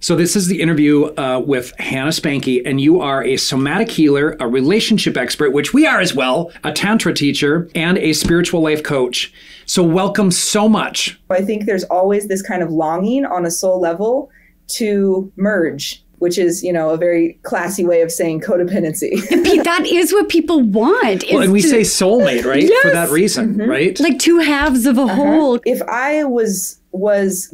So this is the interview with Hannah Spanke, and you are a somatic healer, a relationship expert, which we are as well, a Tantra teacher, and a spiritual life coach. So welcome so much. I think there's always this kind of longing on a soul level to merge, which is, a very classy way of saying codependency. That is what people want. Well, and we say soulmate, right? Yes. For that reason, right? Like two halves of a whole. If I was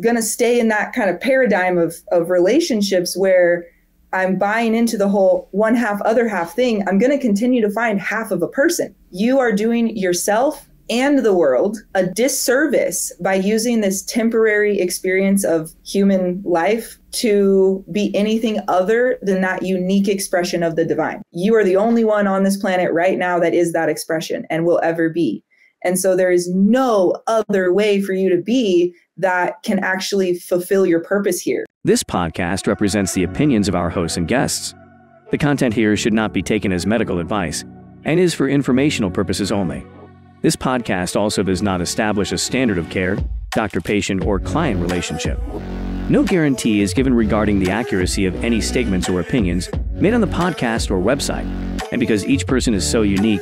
going to stay in that kind of paradigm of relationships where I'm buying into the whole one half, other half thing, I'm going to continue to find half of a person. You are doing yourself and the world a disservice by using this temporary experience of human life to be anything other than that unique expression of the divine. You are the only one on this planet right now that is that expression and will ever be. And so there is no other way for you to be that can actually fulfill your purpose here. This podcast represents the opinions of our hosts and guests. The content here should not be taken as medical advice and is for informational purposes only. This podcast also does not establish a standard of care, doctor-patient, or client relationship. No guarantee is given regarding the accuracy of any statements or opinions made on the podcast or website. And because each person is so unique,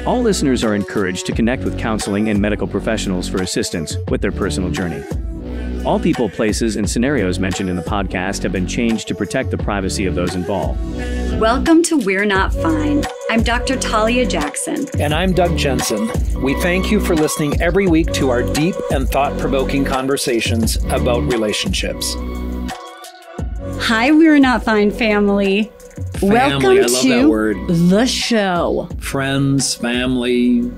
all listeners are encouraged to connect with counseling and medical professionals for assistance with their personal journey. All people, places, and scenarios mentioned in the podcast have been changed to protect the privacy of those involved. Welcome to We're Not Fine. I'm Dr. Talia Jackson. And I'm Doug Jensen. We thank you for listening every week to our deep and thought-provoking conversations about relationships. Hi, We're Not Fine family. Welcome I love to that word. The show. Friends, family,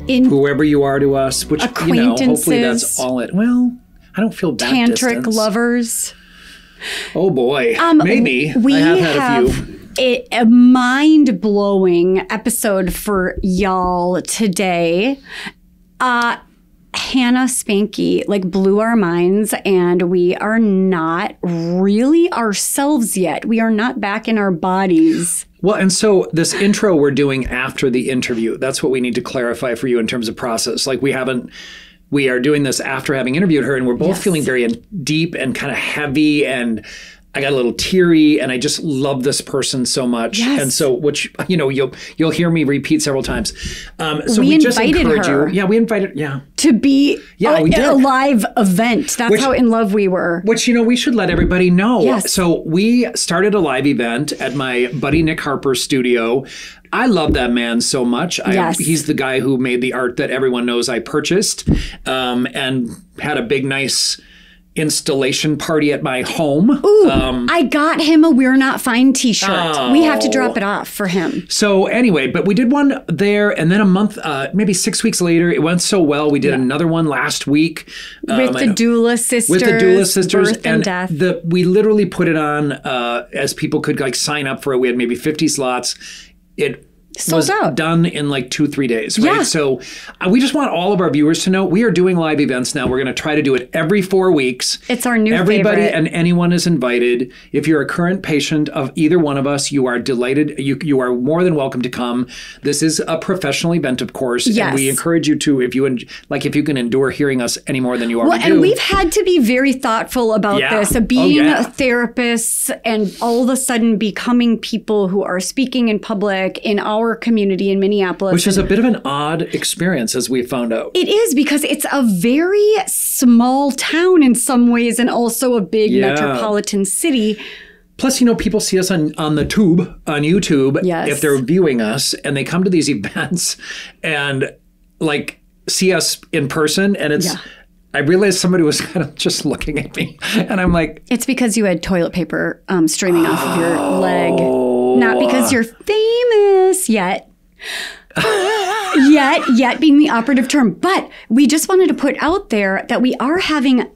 whoever you are to us, which, hopefully that's all it. Well, I don't feel that Tantric distance. Lovers. Oh boy, maybe. We I have had a few. A mind-blowing episode for y'all today. Hannah Spanke blew our minds, and we are not really ourselves yet. We are not back in our bodies. Well, and so this intro we're doing after the interview, that's what we need to clarify for you in terms of process. We are doing this after having interviewed her, and we're both feeling very deep and kind of heavy, and I got a little teary, and I just love this person so much. Yes. And so, which, you'll hear me repeat several times. So we just invited encourage her. you. Yeah, we invited, To be we did. a live event. That's how in love we were. Which, we should let everybody know. Yes. So we started a live event at my buddy Nick Harper's studio. I love that man so much. He's the guy who made the art that everyone knows I purchased, and had a big, nice installation party at my home. Ooh, I got him a We're Not Fine t-shirt. We have to drop it off for him. So anyway, but we did one there, and then a month, maybe 6 weeks later, it went so well. We did another one last week. With the doula sisters. With the doula sisters. Birth and death. We literally put it on as people could sign up for it. We had maybe 50 slots. It was done in 2-3 days, right? Yeah. So we just want all of our viewers to know we are doing live events now. We're going to try to do it every 4 weeks. It's our new Everybody favorite. and anyone is invited. If you're a current patient of either one of us, you are delighted. You are more than welcome to come. This is a professional event, of course. Yes. And we encourage you to, if you can endure hearing us any more than you already do. And we've had to be very thoughtful about this. Being therapists and all of a sudden becoming people who are speaking in public in our community in Minneapolis. Which is a bit of an odd experience, as we found out. It is, because it's a very small town in some ways, and also a big metropolitan city. Plus, people see us on the tube, on YouTube, if they're viewing us, and they come to these events and see us in person, and it's... I realized somebody was kind of just looking at me, and I'm like... It's because you had toilet paper streaming off of your leg. Not because you're famous yet. Yet being the operative term. But we just wanted to put out there that we are having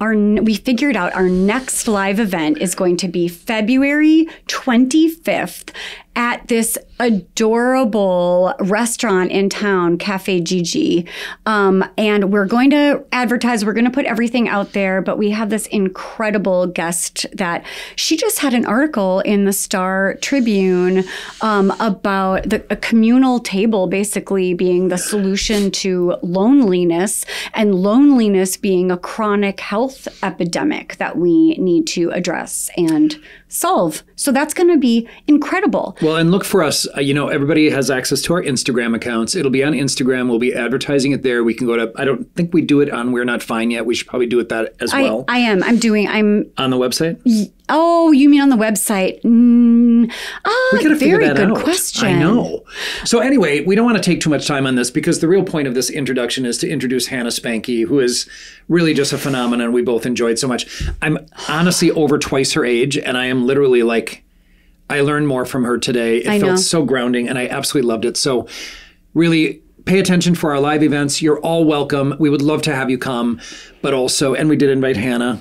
we figured out our next live event is going to be February 25th at this adorable restaurant in town, Cafe Gigi. And we're going to advertise, we're going to put everything out there, but we have this incredible guest that she just had an article in the Star Tribune about a communal table basically being the solution to loneliness, and loneliness being a chronic health epidemic that we need to address and solve. So that's going to be incredible. Well, and look for us. Everybody has access to our Instagram accounts. It'll be on Instagram. We'll be advertising it there. We can go to, I don't think we do it on We're Not Fine Yet. We should probably do it that as well. I'm on the website? Oh, you mean on the website? We gotta figure that out. Very good question. I know. So anyway, we don't want to take too much time on this because the real point of this introduction is to introduce Hannah Spanke, who is really just a phenomenon we both enjoyed so much. I'm honestly over twice her age, and I am literally like, I learned more from her today. It felt so grounding, and I absolutely loved it. So really pay attention for our live events. You're all welcome. We would love to have you come, but also, and we did invite Hannah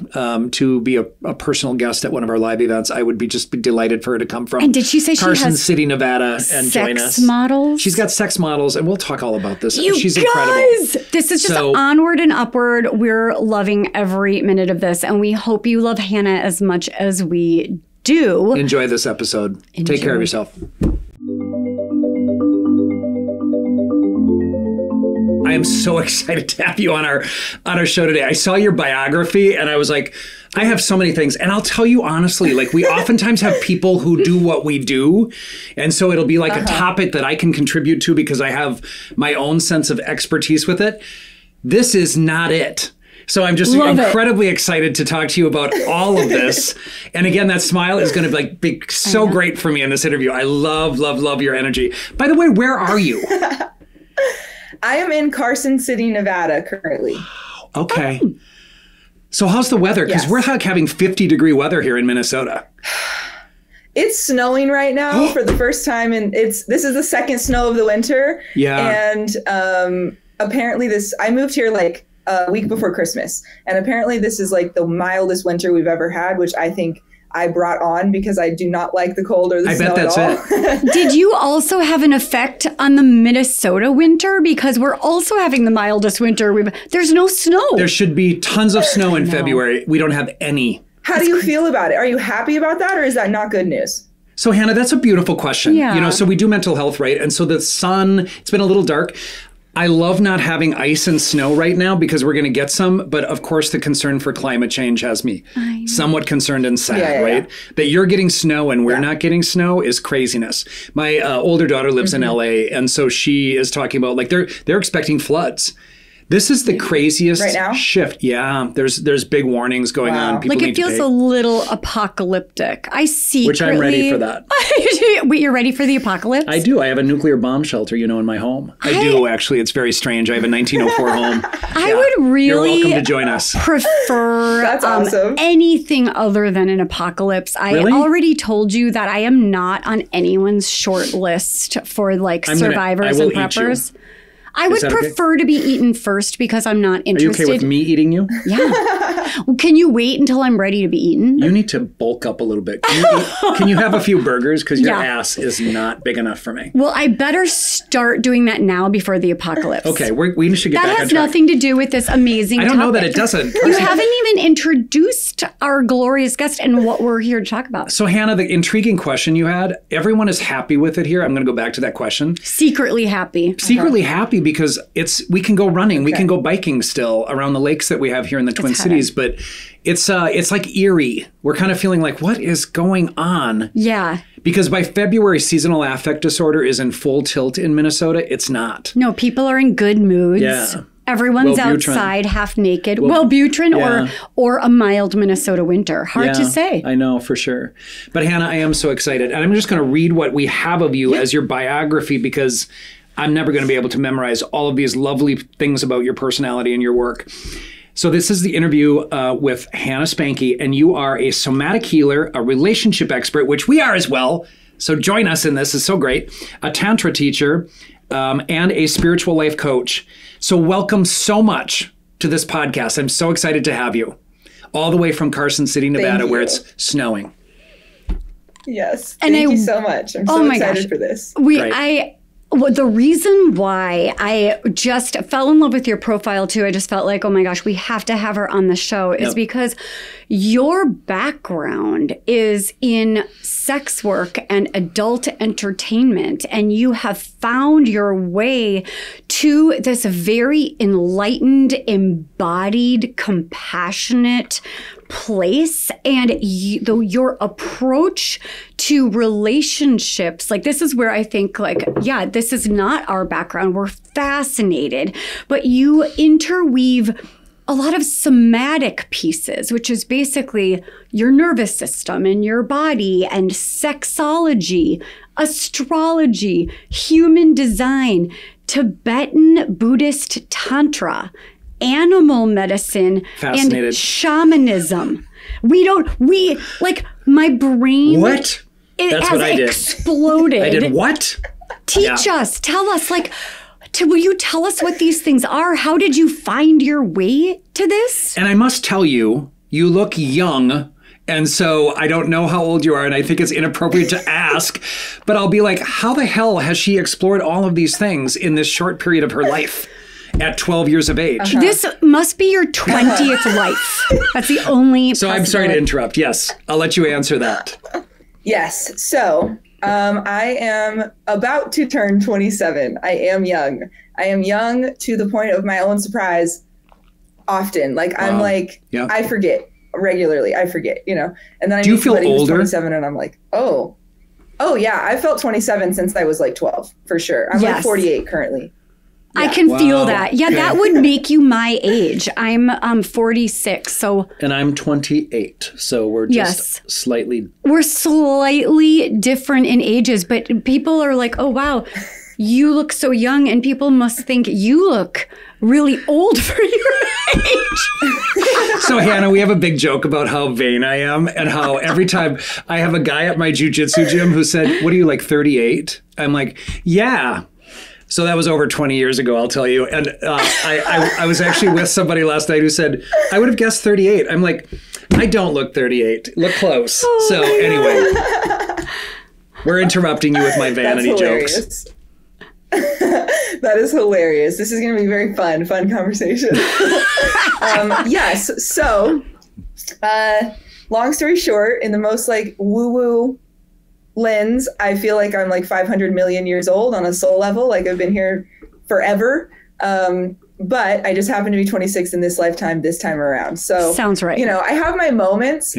to be a personal guest at one of our live events. I would be delighted for her to come from. And did she say Carson she has City, Nevada, and join us? Sex models? She's got sex models, and we'll talk all about this. She's guys, incredible. This is just onward and upward. We're loving every minute of this, and we hope you love Hannah as much as we do. Enjoy this episode. Take care of yourself. I am so excited to have you on our show today. I saw your biography and I was like, I have so many things. And I'll tell you honestly, like we oftentimes have people who do what we do. And so it'll be like a topic that I can contribute to because I have my own sense of expertise with it. This is not it. So I'm just incredibly excited to talk to you about all of this. And again, that smile is going to be so great for me in this interview. I love, love, love your energy. By the way, where are you? I am in Carson City, Nevada currently. Okay. So how's the weather? Because we're like having 50-degree weather here in Minnesota. It's snowing right now for the first time. And this is the second snow of the winter. Yeah. And apparently I moved here like a week before Christmas. And apparently this is like the mildest winter we've ever had, which I think I brought on because I do not like the cold or the snow at all. I bet that's it. Did you also have an effect on the Minnesota winter? Because we're also having the mildest winter. There's no snow. There should be tons of snow in February. We don't have any. How do you feel about it? Are you happy about that, or is that not good news? So Hannah, that's a beautiful question. Yeah. So we do mental health, right? And so the sun, it's been a little dark. I love not having ice and snow right now because we're going to get some. But of course, the concern for climate change has me somewhat concerned and sad, right? Yeah. That you're getting snow and we're not getting snow is craziness. My older daughter lives in LA. And so she is talking about like they're expecting floods. This is the craziest shift. Yeah, there's big warnings going on. People it feels a little apocalyptic. I secretly... Which I'm ready for that. Wait, you're ready for the apocalypse? I do. I have a nuclear bomb shelter, in my home. I do, actually. It's very strange. I have a 1904 home. I would really... You're welcome to join us. Prefer That's awesome. anything other than an apocalypse. Really? I already told you that I am not on anyone's short list for survivors and preppers. I would prefer to be eaten first because I'm not interested. Are you okay with me eating you? Yeah. Well, can you wait until I'm ready to be eaten? You need to bulk up a little bit. Can you have a few burgers? Because your ass is not big enough for me. Well, I better start doing that now before the apocalypse. Okay, we should get back on track. That has nothing to do with this amazing topic. I don't know that it doesn't. You haven't even introduced our glorious guest and what we're here to talk about. So, Hannah, the intriguing question you had, everyone is happy with it here. I'm going to go back to that question. Secretly happy. Secretly happy because we can go running, we can go biking still around the lakes that we have here in the Twin Cities, but it's like eerie. We're kind of feeling like, what is going on? Yeah. Because by February, seasonal affect disorder is in full tilt in Minnesota. It's not. No, people are in good moods. Yeah. Everyone's outside half naked. Wellbutrin or a mild Minnesota winter. Hard to say. I know, for sure. But Hannah, I am so excited. And I'm just going to read what we have of you as your biography because I'm never going to be able to memorize all of these lovely things about your personality and your work. So this is the interview with Hannah Spanke, and you are a somatic healer, a relationship expert, which we are as well. So join us in this. It's so great. A Tantra teacher and a spiritual life coach. So welcome so much to this podcast. I'm so excited to have you all the way from Carson City, Nevada, where it's snowing. Yes. Thank you so much. I'm so excited for this. The reason why I just fell in love with your profile too, I just felt like, oh my gosh, we have to have her on the show, is because your background is in sex work and adult entertainment, and you have found your way to this very enlightened, embodied, compassionate place. And your approach to relationships, like this is where I think like, yeah, this is not our background. We're fascinated, but you interweave a lot of somatic pieces, which is basically your nervous system and your body, and sexology, astrology, human design, Tibetan Buddhist Tantra, animal medicine, and shamanism. My brain. What? That's what I did. Exploded. I did what? Teach us. Tell us, will you tell us what these things are? How did you find your way to this? And I must tell you, you look young. And so I don't know how old you are, and I think it's inappropriate to ask, but I'll be like, how the hell has she explored all of these things in this short period of her life at 12 years of age? This must be your 20th life. That's the only So I'm sorry to interrupt. Yes, I'll let you answer that. Yes. So I am about to turn 27. I am young. I am young to the point of my own surprise often. I'm I forget regularly. I forget, and then I do you feel older? 27 and I'm like, oh yeah, I felt 27 since I was 12 for sure. I'm 48 currently. Yeah. I can feel that. Yeah, that would make you my age. I'm 46, so. And I'm 28, so we're just slightly. We're slightly different in ages, but people are like, oh, wow, you look so young, and people must think you look really old for your age. So, Hannah, we have a big joke about how vain I am, and how every time I have a guy at my jujitsu gym who said, what are you, 38? I'm like, yeah. So that was over 20 years ago, I'll tell you. And I was actually with somebody last night who said, I would have guessed 38. I'm like, I don't look 38. Look close. Oh, so anyway, we're interrupting you with my vanity jokes. That is hilarious. This is going to be a very fun conversation. Yes. So long story short, in the most woo-woo lens, I feel like I'm 500 million years old on a soul level. I've been here forever. But I just happen to be 26 in this lifetime, this time around. So sounds right. I have my moments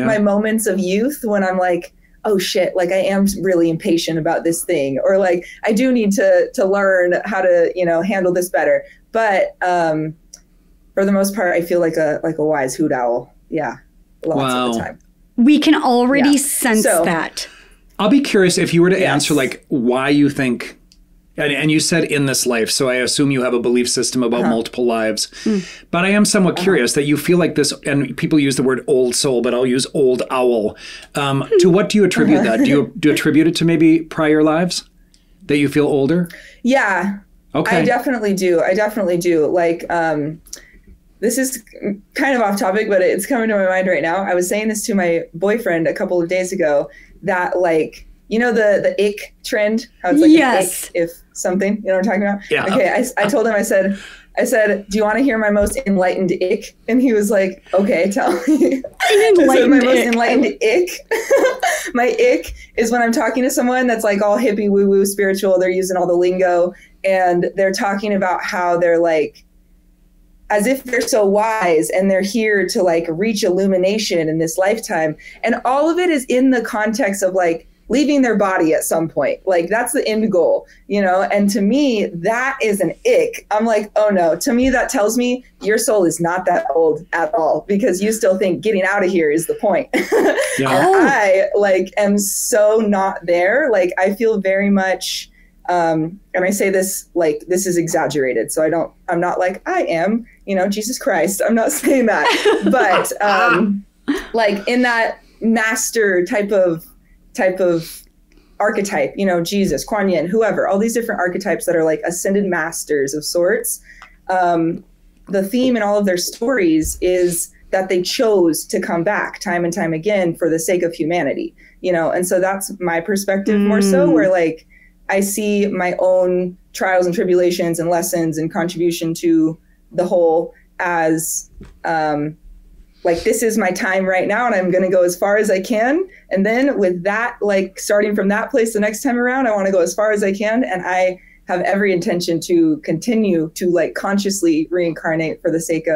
of youth when I'm like, oh shit, I am really impatient about this thing, or I do need to learn how to, handle this better. But for the most part, I feel like a wise hoot owl. Yeah. Lots of the time. We can already sense that. I'll be curious if you were to answer why you think, and you said in this life, so I assume you have a belief system about multiple lives, but I am somewhat curious that you feel like this, and people use the word old soul, but I'll use old owl. To what do you attribute that? Do you attribute it to maybe prior lives that you feel older? Yeah. Okay. I definitely do. This is kind of off topic, but it's coming to my mind right now. I was saying this to my boyfriend a couple of days ago, that the ick trend, how it's an ick if something, you know what I'm talking about? Yeah. Okay. I told him, I said, do you want to hear my most enlightened ick? And he was like, okay, tell me. My most enlightened ick. My ick is when I'm talking to someone that's all hippie woo woo spiritual. They're using all the lingo, and they're talking about how they're as if they're so wise, and they're here to reach illumination in this lifetime. And all of it is in the context of leaving their body at some point. That's the end goal, and to me, that is an ick. I'm like, oh no, to me, that tells me your soul is not that old at all, because you still think getting out of here is the point. And I am so not there. I feel very much, and I say this, this is exaggerated. So I'm not I am, Jesus Christ. I'm not saying that, but, in that master type of archetype, Jesus, Kuan Yin, whoever, all these different archetypes that are ascended masters of sorts. The theme in all of their stories is that they chose to come back time and time again for the sake of humanity, you know? And so that's my perspective more so, where like I see my own trials and tribulations and lessons and contribution to the whole as like, this is my time right now, and I'm going to go as far as I can. And then with that, like starting from that place the next time around, I want to go as far as I can. And I have every intention to continue to like consciously reincarnate for the sake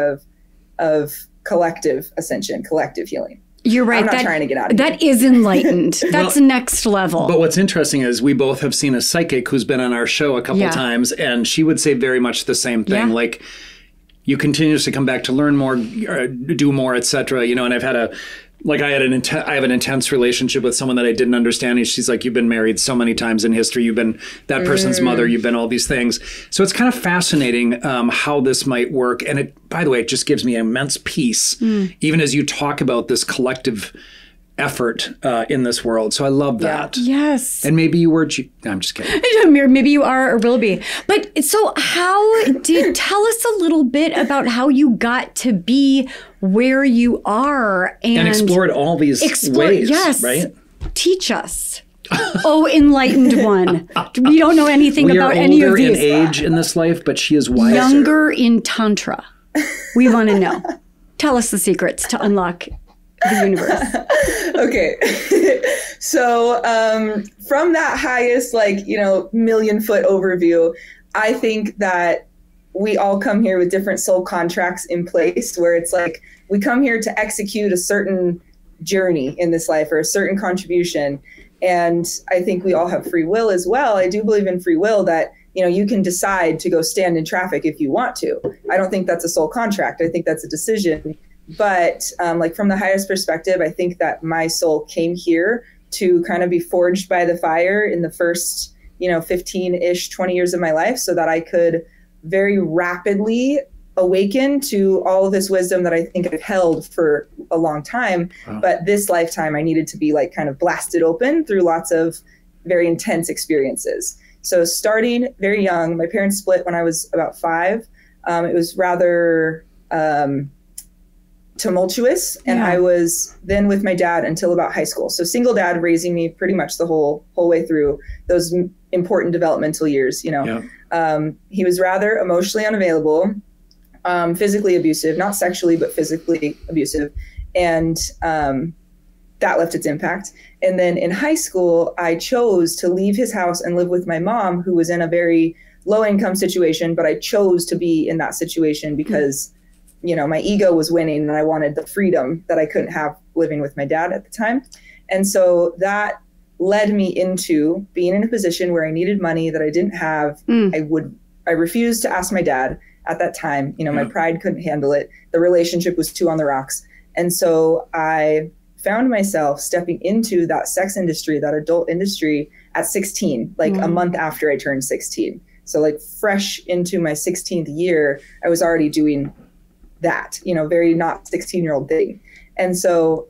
of collective ascension, collective healing. You're right. I'm not trying to get out of that is enlightened. That's next level. But what's interesting is we both have seen a psychic who's been on our show a couple times, and she would say very much the same thing. Like, you continuously come back to learn more, do more, etc. You know, and I have an intense relationship with someone that I didn't understand. And she's like, you've been married so many times in history. You've been that person's mother. You've been all these things. So it's kind of fascinating how this might work. And it, by the way, it just gives me immense peace, even as you talk about this collective effort in this world. So I love that. Yes. And maybe you were, no, I'm just kidding. Maybe you are or will be. But so tell us a little bit about how you got to be where you are and explored all these ways, yes, right? Teach us. Oh, enlightened one. We don't know anything about any of these. We are older in age in this life, but she is wiser. Younger in Tantra. We want to know. Tell us the secrets to unlock the universe. Okay. So from that highest, like, you know, 1,000,000-foot overview, I think that we all come here with different soul contracts in place, where it's like we come here to execute a certain journey in this life or a certain contribution. And I think we all have free will as well. I do believe in free will, that, you know, you can decide to go stand in traffic if you want to. I don't think that's a soul contract. I think that's a decision. But like from the highest perspective, I think that my soul came here to kind of be forged by the fire in the first, you know, 15-ish, 20 years of my life, so that I could very rapidly awaken to all of this wisdom that I think I've held for a long time. Wow. But this lifetime, I needed to be like kind of blasted open through lots of very intense experiences. So starting very young, my parents split when I was about 5. It was rather tumultuous. And I was then with my dad until about high school. So single dad raising me pretty much the whole way through those important developmental years, you know. He was rather emotionally unavailable, physically abusive, not sexually, but physically abusive. And that left its impact. And then in high school, I chose to leave his house and live with my mom, who was in a very low income situation, but I chose to be in that situation because you know, my ego was winning and I wanted the freedom that I couldn't have living with my dad at the time. And so that led me into being in a position where I needed money that I didn't have. I refused to ask my dad at that time. You know, my pride couldn't handle it. The relationship was too on the rocks. And so I found myself stepping into that sex industry, that adult industry at 16, like a month after I turned 16. So like fresh into my 16th year, I was already doing that, you know, very not 16-year-old thing. And so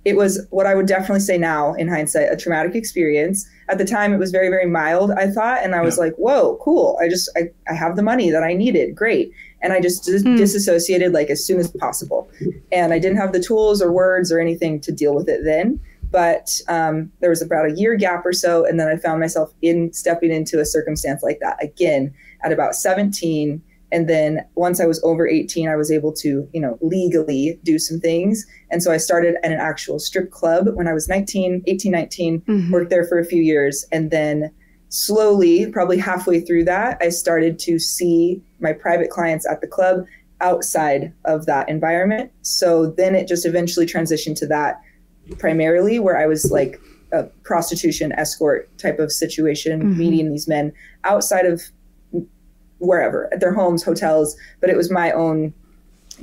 it was what I would definitely say now in hindsight, a traumatic experience. At the time, it was very, very mild, I thought. And I was like, whoa, cool. I have the money that I needed. Great. And I just disassociated like as soon as possible. And I didn't have the tools or words or anything to deal with it then. But there was about a year gap or so. And then I found myself stepping into a circumstance like that again at about 17. And then once I was over 18, I was able to, you know, legally do some things. And so I started at an actual strip club when I was 19, worked there for a few years. And then slowly, probably halfway through that, I started to see my private clients at the club outside of that environment. So then it just eventually transitioned to that primarily, where I was like a prostitution escort type of situation, meeting these men outside of wherever, at their homes, hotels, but it was my own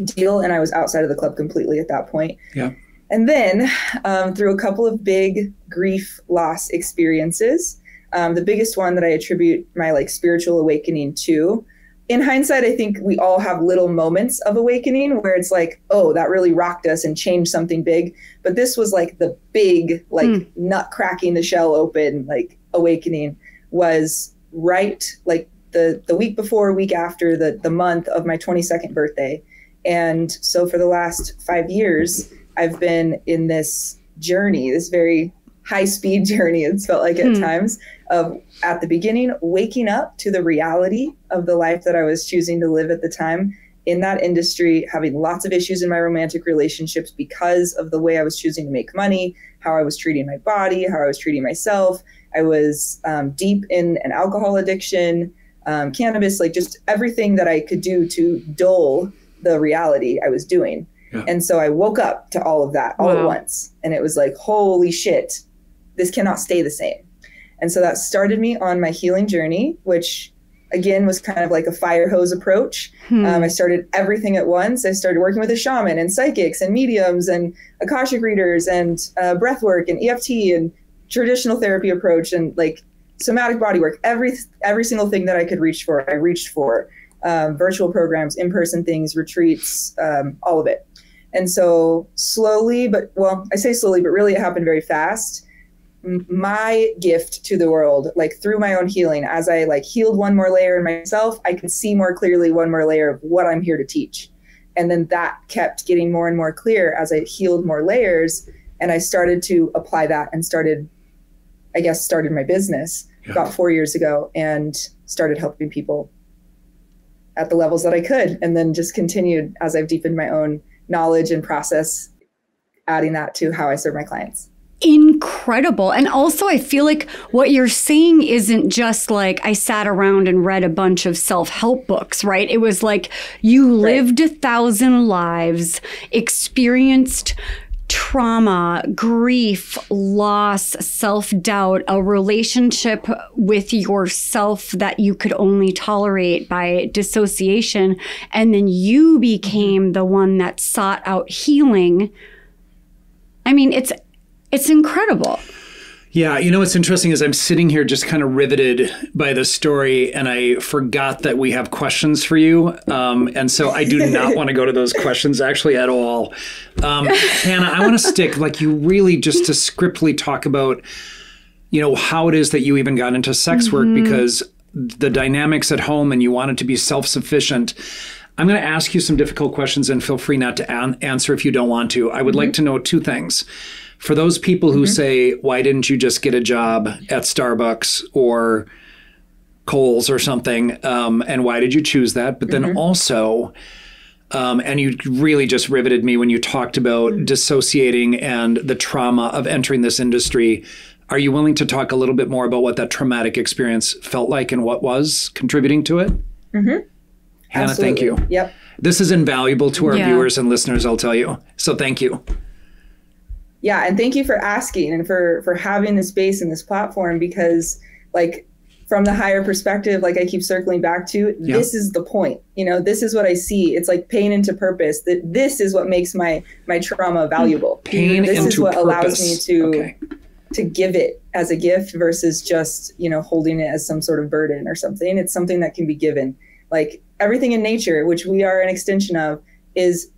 deal. And I was outside of the club completely at that point. Yeah. And then through a couple of big grief loss experiences, the biggest one that I attribute my like spiritual awakening to, in hindsight, I think we all have little moments of awakening where it's like, oh, that really rocked us and changed something big. But this was like the big, like nut cracking the shell open, like awakening was right, like the week before, week after the month of my 22nd birthday. And so for the last 5 years, I've been in this journey, this very high speed journey, it's felt like at times, of at the beginning, waking up to the reality of the life that I was choosing to live at the time in that industry, having lots of issues in my romantic relationships because of the way I was choosing to make money, how I was treating my body, how I was treating myself. I was deep in an alcohol addiction, cannabis, like just everything that I could do to dull the reality I was doing. Yeah. And so I woke up to all of that all at once. And it was like, holy shit, this cannot stay the same. And so that started me on my healing journey, which again was kind of like a fire hose approach. I started everything at once. I started working with a shaman and psychics and mediums and Akashic readers and breath work and EFT and traditional therapy approach and like somatic body work. Every single thing that I could reach for, I reached for. Virtual programs, in-person things, retreats, all of it. And so slowly, I say slowly, but really it happened very fast. My gift to the world, like through my own healing, as I like healed one more layer in myself, I could see more clearly one more layer of what I'm here to teach. And then that kept getting more and more clear as I healed more layers. And I started to apply that and started my business about 4 years ago and started helping people at the levels that I could. And then just continued as I've deepened my own knowledge and process, adding that to how I serve my clients. Incredible. And also, I feel like what you're saying isn't just like I sat around and read a bunch of self-help books, right? It was like you lived 1,000 lives, experienced trauma, grief, loss, self-doubt, a relationship with yourself that you could only tolerate by dissociation. And then you became the one that sought out healing. I mean, it's incredible. Yeah, you know what's interesting is I'm sitting here just kind of riveted by the story, and I forgot that we have questions for you. And so I do not want to go to those questions actually at all. Hannah, I want to stick, like you really just to scriptly talk about, you know, how it is that you even got into sex work, because the dynamics at home and you wanted to be self-sufficient. I'm going to ask you some difficult questions and feel free not to answer if you don't want to. I would like to know two things. For those people who say, why didn't you just get a job at Starbucks or Kohl's or something? And why did you choose that? But then also, and you really just riveted me when you talked about dissociating and the trauma of entering this industry. Are you willing to talk a little bit more about what that traumatic experience felt like and what was contributing to it? Hannah, Absolutely. thank you. Yep. This is invaluable to our viewers and listeners, I'll tell you. So thank you. Yeah. And thank you for asking and for having this space and this platform, because like from the higher perspective, like I keep circling back to, this is the point, you know, this is what I see. It's like pain into purpose, that this is what makes my trauma valuable. Pain this into is what purpose. Allows me to give it as a gift versus just, you know, holding it as some sort of burden or something. It's something that can be given. Like everything in nature, which we are an extension of, is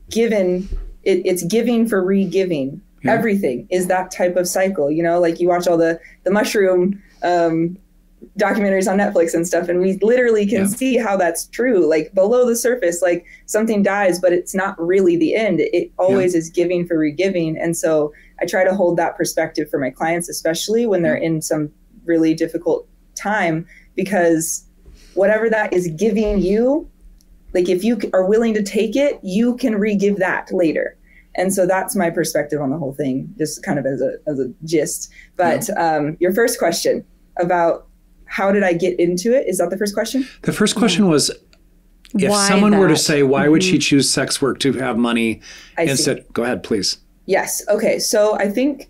given. It's giving for re-giving. Yeah. Everything is that type of cycle, you know, like you watch all the mushroom documentaries on Netflix and stuff, and we literally can see how that's true. Like below the surface, like something dies, but it's not really the end. It always is giving for re-giving. And so I try to hold that perspective for my clients, especially when they're in some really difficult time, because whatever that is giving you, like if you are willing to take it, you can re-give that later. And so that's my perspective on the whole thing, just kind of as a gist. But your first question about how did I get into it? Is that the first question? The first question was, if someone were to say, why would she choose sex work to have money instead? Go ahead, please. Yes. Okay. So I think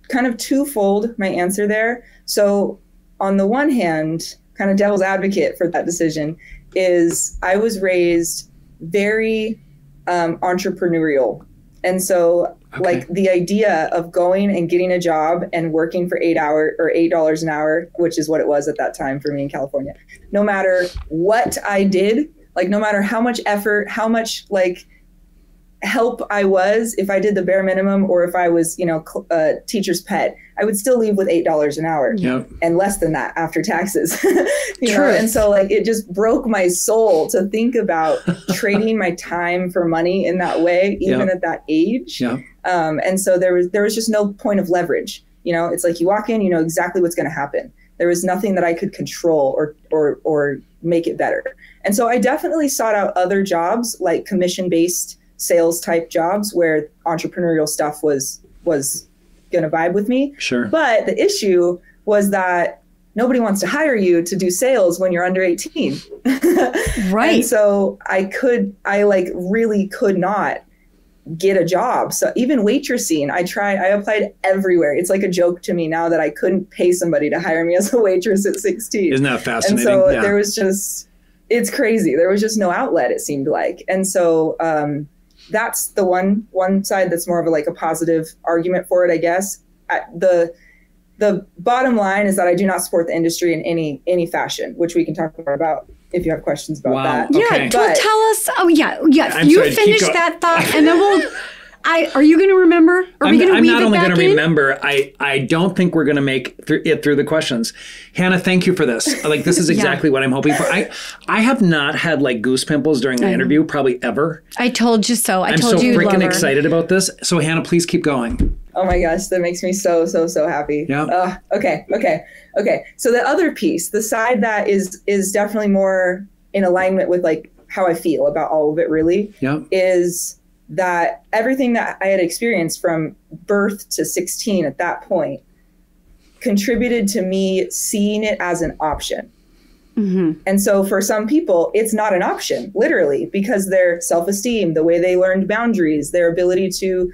kind of twofold my answer there. So on the one hand, kind of devil's advocate for that decision is I was raised very entrepreneurial. And so like the idea of going and getting a job and working for $8 an hour, which is what it was at that time for me in California, no matter what I did, like no matter how much effort, how much like help I was, if I did the bare minimum, or if I was, a teacher's pet, I would still leave with $8 an hour and less than that after taxes. you know? And so like, it just broke my soul to think about trading my time for money in that way, even at that age. And so there was just no point of leverage. It's like you walk in, you know exactly what's going to happen. There was nothing that I could control or make it better. And so I definitely sought out other jobs, like commission-based sales type jobs where entrepreneurial stuff was going to vibe with me. Sure. But the issue was that nobody wants to hire you to do sales when you're under 18. Right. And so I really could not get a job. So even waitressing, I applied everywhere. It's like a joke to me now that I couldn't pay somebody to hire me as a waitress at 16. Isn't that fascinating? And so there was it's crazy. There was just no outlet, it seemed like. And so that's the one side that's more of a positive argument for it, I guess. The bottom line is that I do not support the industry in any fashion, which we can talk more about if you have questions about that. Okay. Yeah, well, tell us. Oh, yeah. You finish that thought, and then we'll. Are you going to remember? Are we going to weave it back in? I'm not only going to remember. I don't think we're going to make it through the questions. Hannah, thank you for this. This is exactly what I'm hoping for. I have not had goose pimples during the interview, probably ever. I told you so. I'm so freaking excited about this. So Hannah, please keep going. Oh my gosh, that makes me so happy. Yeah. Okay. So the other piece, the side that is definitely more in alignment with how I feel about all of it really, is that everything that I had experienced from birth to 16 at that point contributed to me seeing it as an option. Mm-hmm. And so for some people, it's not an option, literally, because their self-esteem, the way they learned boundaries, their ability to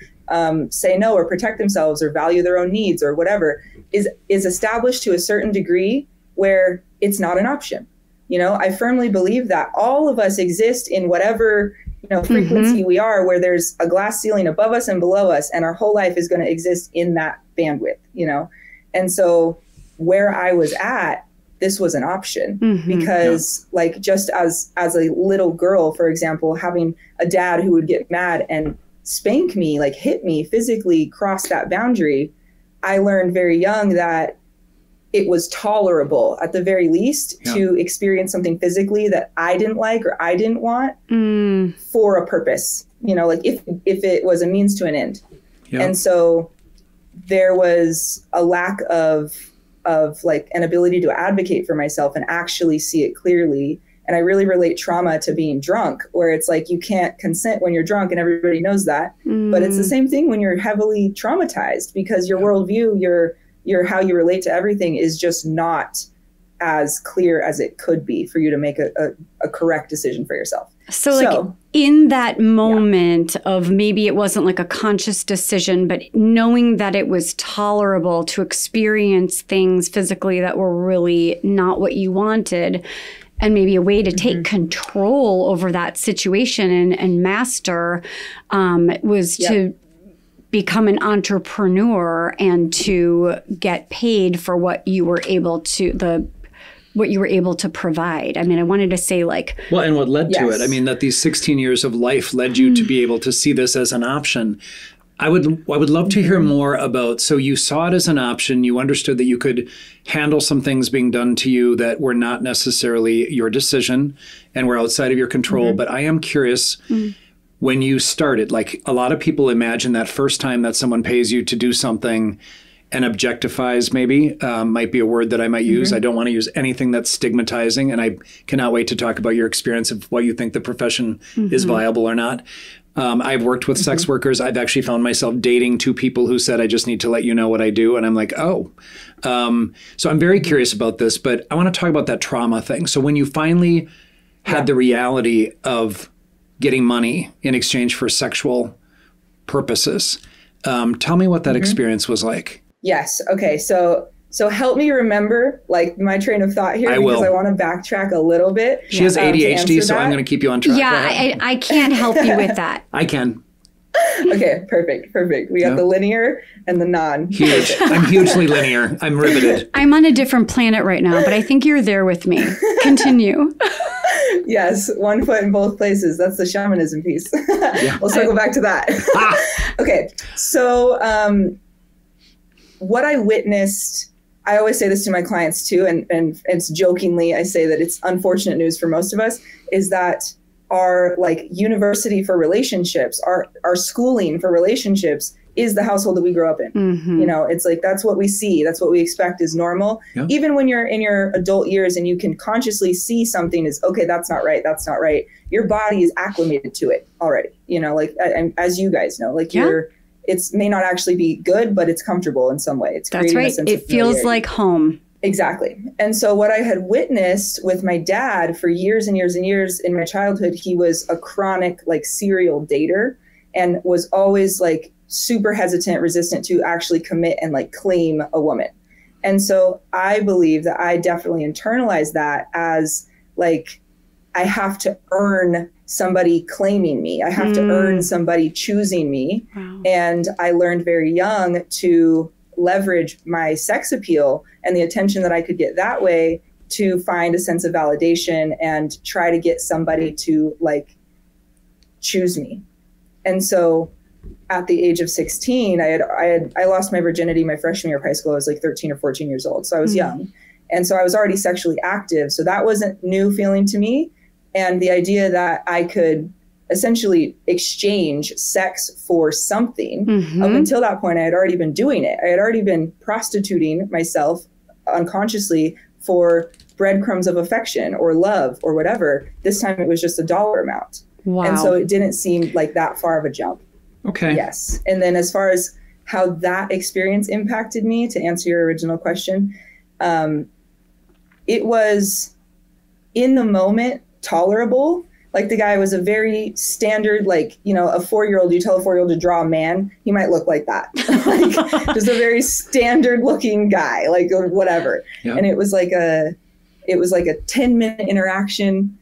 say no or protect themselves or value their own needs or whatever is established to a certain degree where it's not an option. I firmly believe that all of us exist in whatever frequency we are, where there's a glass ceiling above us and below us, and our whole life is going to exist in that bandwidth, And so where I was at, this was an option because just as a little girl, for example, having a dad who would get mad and spank me, hit me physically, cross that boundary, I learned very young that it was tolerable at the very least to experience something physically that I didn't like or I didn't want for a purpose, if it was a means to an end. And so there was a lack of an ability to advocate for myself and actually see it clearly. And I really relate trauma to being drunk, where it's you can't consent when you're drunk and everybody knows that. But it's the same thing when you're heavily traumatized, because your worldview, your how you relate to everything is just not as clear as it could be for you to make a correct decision for yourself. So in that moment of maybe it wasn't a conscious decision, but knowing that it was tolerable to experience things physically that were really not what you wanted, and maybe a way to take control over that situation and master was to become an entrepreneur and to get paid for what you were able to provide. I mean, I wanted to say and what led to it, that these 16 years of life led you to be able to see this as an option. I would love to hear more about, so you saw it as an option, you understood that you could handle some things being done to you that were not necessarily your decision and were outside of your control. But I am curious, when you started, a lot of people imagine that first time that someone pays you to do something and objectifies, maybe, might be a word that I might use. I don't want to use anything that's stigmatizing, and I cannot wait to talk about your experience of what you think the profession is viable or not. I've worked with sex workers. I've actually found myself dating two people who said, I just need to let you know what I do. And I'm like, oh. So I'm very curious about this, but I want to talk about that trauma thing. So when you finally had the reality of getting money in exchange for sexual purposes, tell me what that experience was like. Yes. Okay. So help me remember my train of thought here, because I want to backtrack a little bit. She has ADHD, so I'm going to keep you on track. Yeah, I can't help you with that. I can. Okay, perfect. We got the linear and the non. Huge. I'm hugely linear. I'm riveted. I'm on a different planet right now, but I think you're there with me. Continue. Yes, one foot in both places. That's the shamanism piece. Yeah. We'll circle back to that. Okay, so what I witnessed, I always say this to my clients too, and it's jokingly, I say that it's unfortunate news for most of us, is that our like university for relationships, our schooling for relationships is the household that we grow up in. Mm-hmm. You know, it's like, that's what we see. That's what we expect is normal. Yeah. Even when you're in your adult years and you can consciously see something is, okay, that's not right. That's not right. Your body is acclimated to it already. You know, like, as you guys know, like it may not actually be good, but it's comfortable in some way. It's that's right. It feels like home. Exactly. And so what I had witnessed with my dad for years and years and years in my childhood, he was a chronic like serial dater and was always like super hesitant, resistant to actually commit and like claim a woman. And so I believe that I definitely internalized that as like, I have to earn somebody claiming me. I have to earn somebody choosing me. Wow. And I learned very young to leverage my sex appeal and the attention that I could get that way to find a sense of validation and try to get somebody to like choose me. And so at the age of 16, I lost my virginity my freshman year of high school. I was like 13 or 14 years old. So I was young. And so I was already sexually active. So that wasn't new feeling to me. And the idea that I could essentially exchange sex for something, up until that point, I had already been doing it. I had already been prostituting myself unconsciously for breadcrumbs of affection or love or whatever. This time it was just a dollar amount. Wow. And so it didn't seem like that far of a jump. Okay. Yes. And then as far as how that experience impacted me, to answer your original question, it was in the moment tolerable. Like the guy was a very standard, like, you know, a 4-year-old, you tell a 4-year-old to draw a man, he might look like that. Like just a very standard looking guy, like or whatever. Yep. And it was like a 10-minute interaction,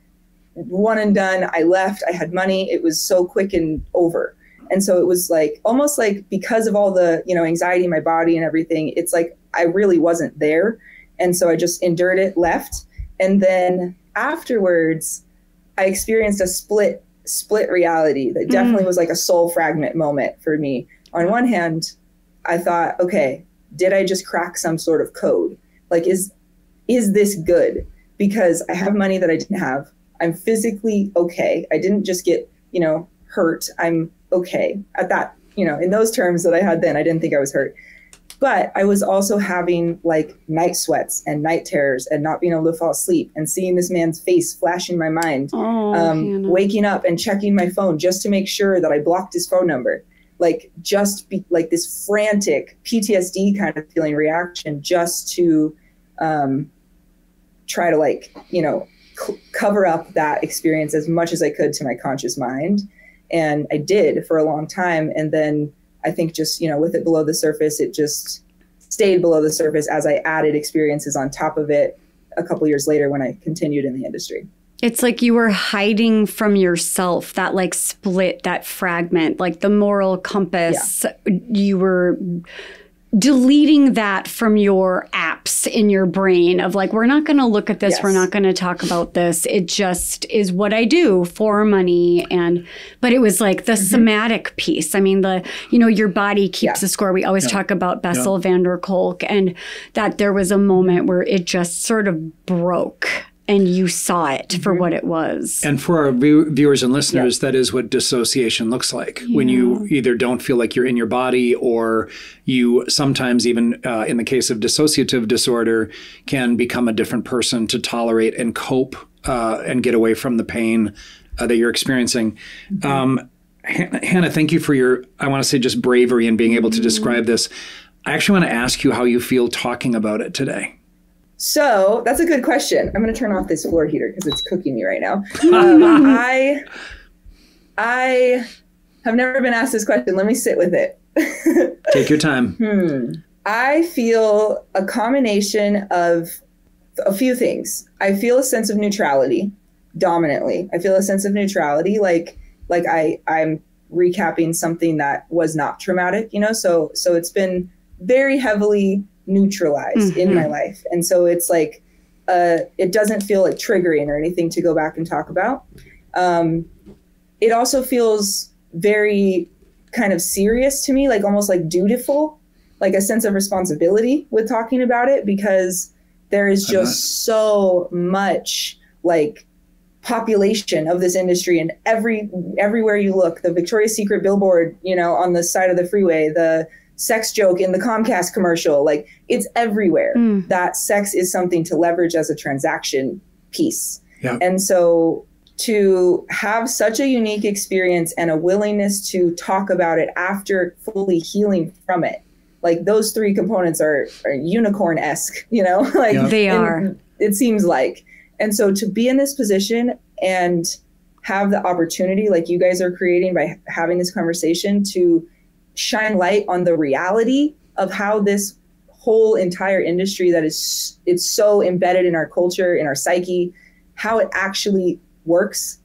one and done. I left, I had money. It was so quick and over. And so it was like, almost like because of all the, you know, anxiety in my body and everything, it's like, I really wasn't there. And so I just endured it, left. And then afterwards, I experienced a split reality that definitely was like a soul fragment moment for me. On one hand, I thought, okay, did I just crack some sort of code? Like, is this good? Because I have money that I didn't have. I'm physically okay. I didn't just get, you know, hurt. I'm okay at that, you know, in those terms that I had then, I didn't think I was hurt. But I was also having like night sweats and night terrors and not being able to fall asleep and seeing this man's face flash in my mind, waking up and checking my phone just to make sure that I blocked his phone number. Like just be like this frantic PTSD kind of feeling reaction just to try to like, you know, cover up that experience as much as I could to my conscious mind. And I did for a long time. And then I think just, you know, with it below the surface, it just stayed below the surface as I added experiences on top of it a couple years later when I continued in the industry. It's like you were hiding from yourself, that like split, that fragment, like the moral compass. Yeah. You were deleting that from your apps in your brain of like, we're not going to look at this. Yes. We're not going to talk about this. It just is what I do for money. But it was like the somatic piece. I mean, your body keeps the score. We always talk about Bessel van der Kolk, and that there was a moment where it just sort of broke. And you saw it for what it was. And for our viewers and listeners, that is what dissociation looks like. Yeah. When you either don't feel like you're in your body, or you sometimes even, in the case of dissociative disorder, can become a different person to tolerate and cope and get away from the pain that you're experiencing. Hannah, thank you for your, I want to say, just bravery in being able to describe this. I actually want to ask you how you feel talking about it today. So that's a good question. I'm going to turn off this floor heater because it's cooking me right now. I have never been asked this question. Let me sit with it. Take your time. I feel a combination of a few things. I feel a sense of neutrality, dominantly. I feel a sense of neutrality, like I'm recapping something that was not traumatic, you know. So it's been very heavily neutralized in my life. And so it's like it doesn't feel like triggering or anything to go back and talk about. It also feels very kind of serious to me, like almost like dutiful, like a sense of responsibility with talking about it, because there is just so much like population of this industry, and everywhere you look, the Victoria's Secret billboard, you know, on the side of the freeway, the sex joke in the Comcast commercial, like it's everywhere that sex is something to leverage as a transaction piece. Yeah. And so to have such a unique experience and a willingness to talk about it after fully healing from it, like those three components are unicorn-esque, you know, like they are. It seems like. And so to be in this position and have the opportunity, like you guys are creating by having this conversation, to shine light on the reality of how this whole entire industry that it's so embedded in our culture, in our psyche, how it actually works,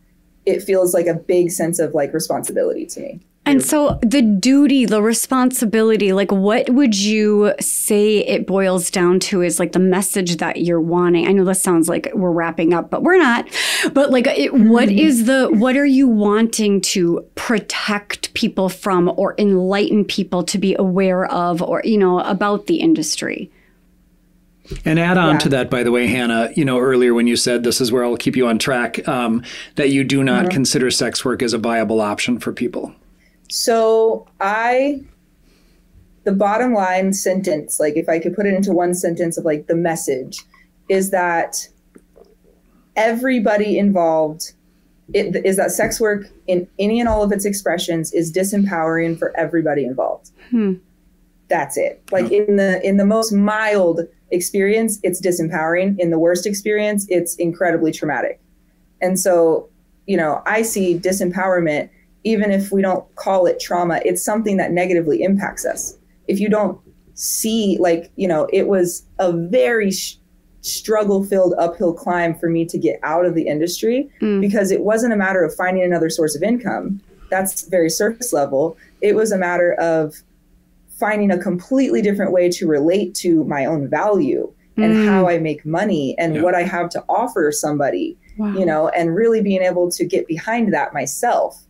it feels like a big sense of like responsibility to me. And so the duty, the responsibility, like what would you say it boils down to is like the message that you're wanting? I know this sounds like we're wrapping up, but we're not. But like what are you wanting to protect people from or enlighten people to be aware of, or, you know, about the industry? And add on to that, by the way, Hannah, you know, earlier when you said, this is where I'll keep you on track, that you do not consider sex work as a viable option for people. So the bottom line sentence, like if I could put it into one sentence of like the message, is that everybody involved, is that sex work in any and all of its expressions is disempowering for everybody involved. That's it. Like in the most mild experience, it's disempowering. In the worst experience, it's incredibly traumatic. And so, you know, I see disempowerment, even if we don't call it trauma, it's something that negatively impacts us. If you don't see, like, you know, it was a very struggle-filled uphill climb for me to get out of the industry, because it wasn't a matter of finding another source of income. That's very surface level. It was a matter of finding a completely different way to relate to my own value and how I make money and what I have to offer somebody, you know, and really being able to get behind that myself.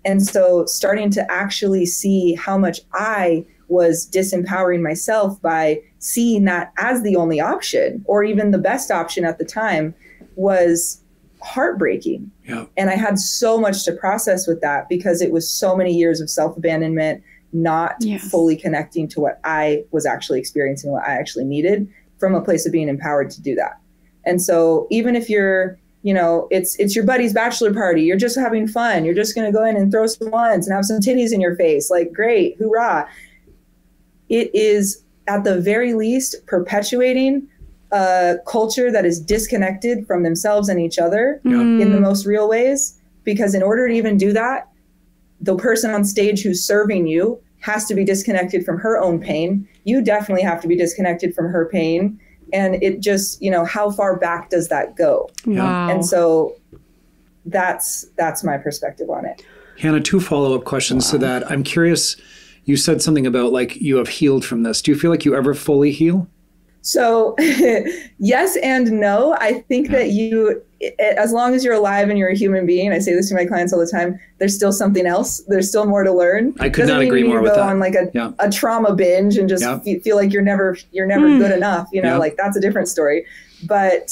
And so starting to actually see how much I was disempowering myself by seeing that as the only option, or even the best option at the time, was heartbreaking. Yeah. And I had so much to process with that, because it was so many years of self-abandonment, not fully connecting to what I was actually experiencing, what I actually needed, from a place of being empowered to do that. And so even if you're, you know, it's your buddy's bachelor party, you're just having fun, you're just going to go in and throw some ones and have some titties in your face, like, great, hoorah. It is at the very least perpetuating a culture that is disconnected from themselves and each other in the most real ways. Because in order to even do that, the person on stage who's serving you has to be disconnected from her own pain. You definitely have to be disconnected from her pain. And it just, you know, how far back does that go? Wow. And so that's my perspective on it. Hannah, 2 follow-up questions to that. I'm curious, you said something about like you have healed from this. Do you feel like you ever fully heal? So yes and no. I think that you, as long as you're alive and you're a human being, I say this to my clients all the time, there's still something else. There's still more to learn. I could not agree more with that. On like a trauma binge and just feel like you're never good enough. You know, like that's a different story. But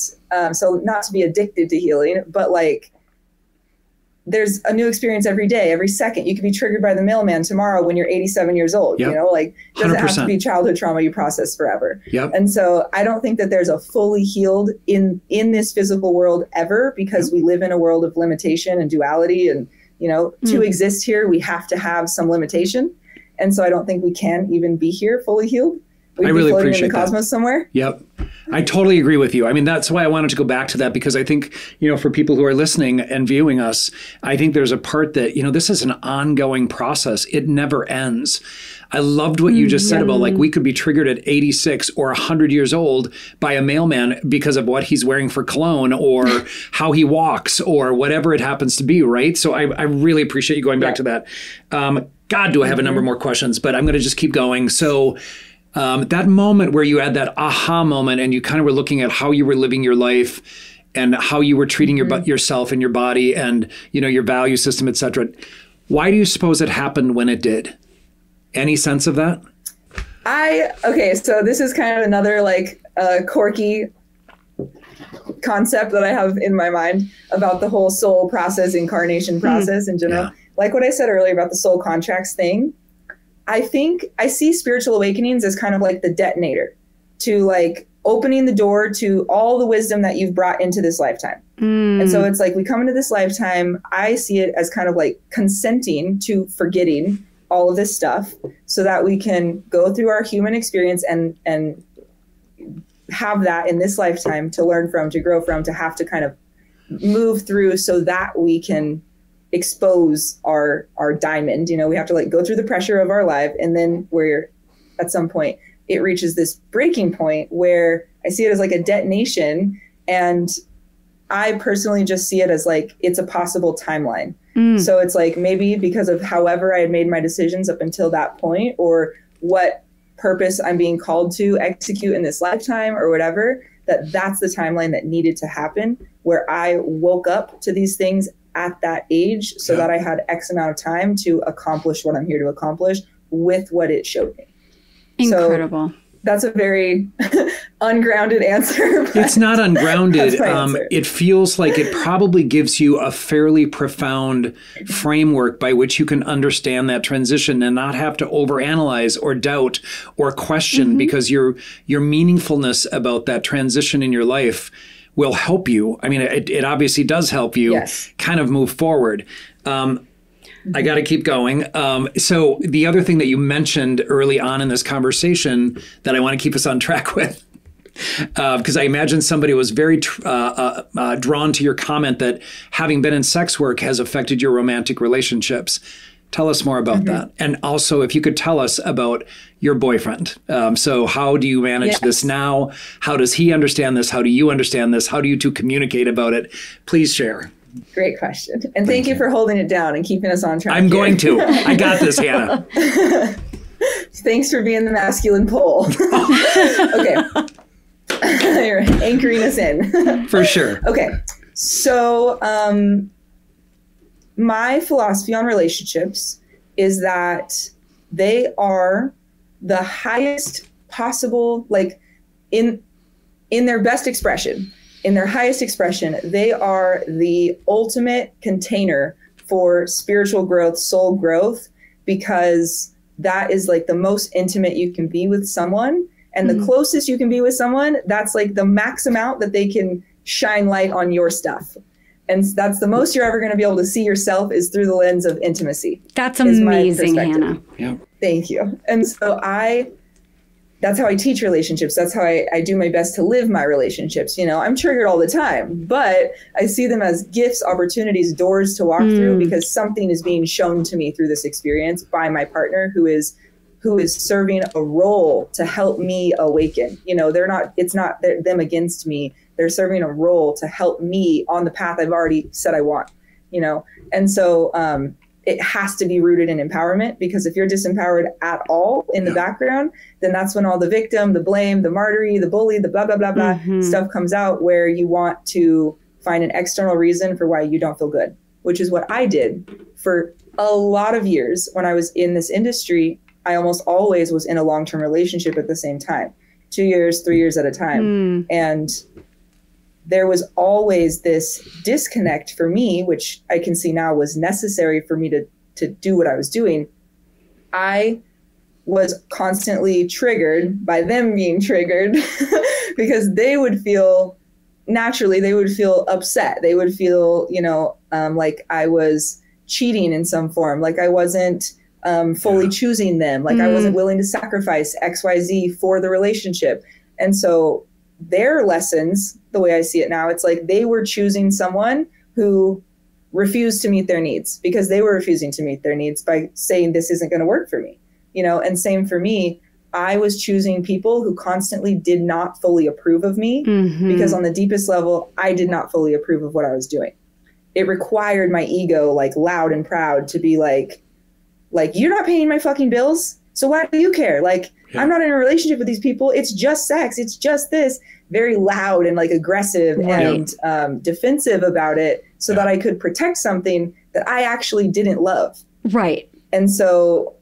so not to be addicted to healing, but like there's a new experience every day, every second. You could be triggered by the mailman tomorrow when you're 87 years old. You know, like it doesn't 100%. Have to be childhood trauma you process forever. And so I don't think that there's a fully healed in this physical world ever, because we live in a world of limitation and duality. And, you know, to exist here, we have to have some limitation. And so I don't think we can even be here fully healed. We'd I really be floating appreciate in the cosmos that. somewhere. Yep. I totally agree with you. I mean, that's why I wanted to go back to that, because I think, you know, for people who are listening and viewing us, I think there's a part that, you know, this is an ongoing process. It never ends. I loved what you just said about like we could be triggered at 86 or 100 years old by a mailman because of what he's wearing for cologne or how he walks or whatever it happens to be, right? So I really appreciate you going back to that. God, do I have a number more questions, but I'm going to just keep going. So That moment where you had that aha moment and you kind of were looking at how you were living your life and how you were treating yourself and your body and, you know, your value system, et cetera. Why do you suppose it happened when it did? Any sense of that? Okay, so this is kind of another like quirky concept that I have in my mind about the whole soul process, incarnation process in general. Yeah. Like what I said earlier about the soul contracts thing, I think I see spiritual awakenings as kind of like the detonator to like opening the door to all the wisdom that you've brought into this lifetime. And so it's like we come into this lifetime, I see it as kind of like consenting to forgetting all of this stuff so that we can go through our human experience and have that in this lifetime to learn from, to grow from, to have to kind of move through so that we can expose our diamond. You know, we have to like go through the pressure of our life, and then we're at some point it reaches this breaking point where I see it as like a detonation, and I personally just see it as like it's a possible timeline. So it's like maybe because of however I had made my decisions up until that point, or what purpose I'm being called to execute in this lifetime or whatever, that's the timeline that needed to happen, where I woke up to these things at that age so that I had X amount of time to accomplish what I'm here to accomplish with what it showed me. Incredible. So that's a very ungrounded answer. It's not ungrounded. It feels like it probably gives you a fairly profound framework by which you can understand that transition and not have to overanalyze or doubt or question, because your meaningfulness about that transition in your life will help you. I mean, it obviously does help you kind of move forward. I got to keep going. So the other thing that you mentioned early on in this conversation that I want to keep us on track with, because I imagine somebody was very drawn to your comment that having been in sex work has affected your romantic relationships. Tell us more about that. And also, if you could tell us about your boyfriend. So how do you manage this now? How does he understand this? How do you understand this? How do you two communicate about it? Please share. Great question. And thank you for holding it down and keeping us on track. I'm going to. I got this, Hannah. Thanks for being the masculine pole. Okay. You're anchoring us in. For sure. Okay. So my philosophy on relationships is that they are the highest possible, like in their best expression. In their highest expression, they are the ultimate container for spiritual growth, soul growth, because that is like the most intimate you can be with someone. And the closest you can be with someone, that's like the max amount that they can shine light on your stuff. And that's the most you're ever going to be able to see yourself is through the lens of intimacy. That's amazing, Hannah. Yeah. Thank you. And so that's how I teach relationships. That's how I do my best to live my relationships. You know, I'm triggered all the time, but I see them as gifts, opportunities, doors to walk through, because something is being shown to me through this experience by my partner who is serving a role to help me awaken. You know, it's not them against me. They're serving a role to help me on the path I've already said I want, you know? And so, it has to be rooted in empowerment, because if you're disempowered at all in the background, then that's when all the victim, the blame, the martyry, the bully, the blah, blah, blah, blah stuff comes out, where you want to find an external reason for why you don't feel good, which is what I did for a lot of years. When I was in this industry, I almost always was in a long-term relationship at the same time, 2 years, 3 years at a time. And there was always this disconnect for me, which I can see now was necessary for me to do what I was doing. I was constantly triggered by them being triggered because they would feel upset. They would feel, you know, like I was cheating in some form, like I wasn't fully choosing them, like I wasn't willing to sacrifice XYZ for the relationship. And so their lessons, the way I see it now, it's like they were choosing someone who refused to meet their needs, because they were refusing to meet their needs by saying this isn't going to work for me, you know. And same for me, I was choosing people who constantly did not fully approve of me, because on the deepest level, I did not fully approve of what I was doing. It required my ego, like loud and proud, to be like you're not paying my fucking bills. So why do you care? Like, I'm not in a relationship with these people. It's just sex. It's just this. Very loud and like aggressive and defensive about it so that I could protect something that I actually didn't love. Right. And so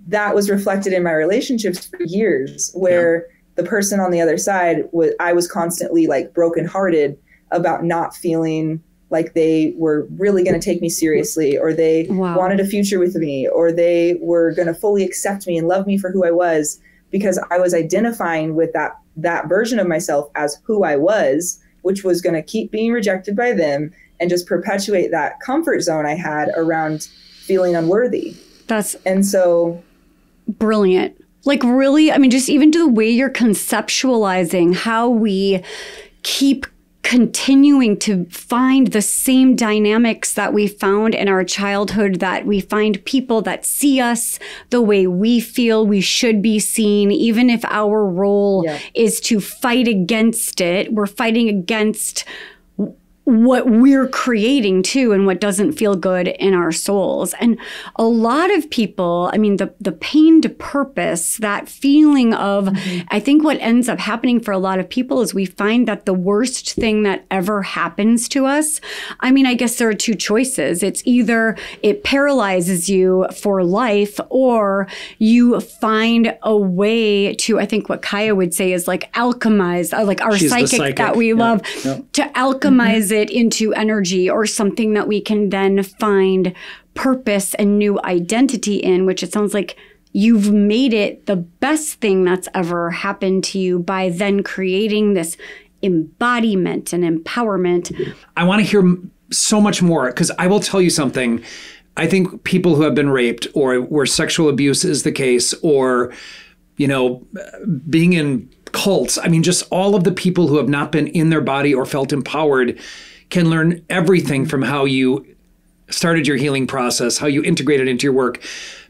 that was reflected in my relationships for years where the person on the other side I was constantly like brokenhearted about not feeling like they were really going to take me seriously, or they wanted a future with me, or they were going to fully accept me and love me for who I was, because I was identifying with that version of myself as who I was, which was going to keep being rejected by them and just perpetuate that comfort zone I had around feeling unworthy. And so brilliant. Like, really, I mean, just even to the way you're conceptualizing how we keep continuing to find the same dynamics that we found in our childhood, that we find people that see us the way we feel we should be seen, even if our role is to fight against it. We're fighting against what we're creating too, and what doesn't feel good in our souls. And a lot of people, I mean, the pain to purpose, that feeling of, I think what ends up happening for a lot of people is we find that the worst thing that ever happens to us, I mean, I guess there are two choices. It's either it paralyzes you for life, or you find a way to, I think what Kaya would say is like alchemize, like our psychic that we love, to alchemize it into energy or something that we can then find purpose and new identity in, which it sounds like you've made it the best thing that's ever happened to you by then creating this embodiment and empowerment. I want to hear so much more, because I will tell you something. I think people who have been raped, or where sexual abuse is the case, or, you know, being in cults, I mean, just all of the people who have not been in their body or felt empowered can learn everything from how you started your healing process, how you integrate it into your work,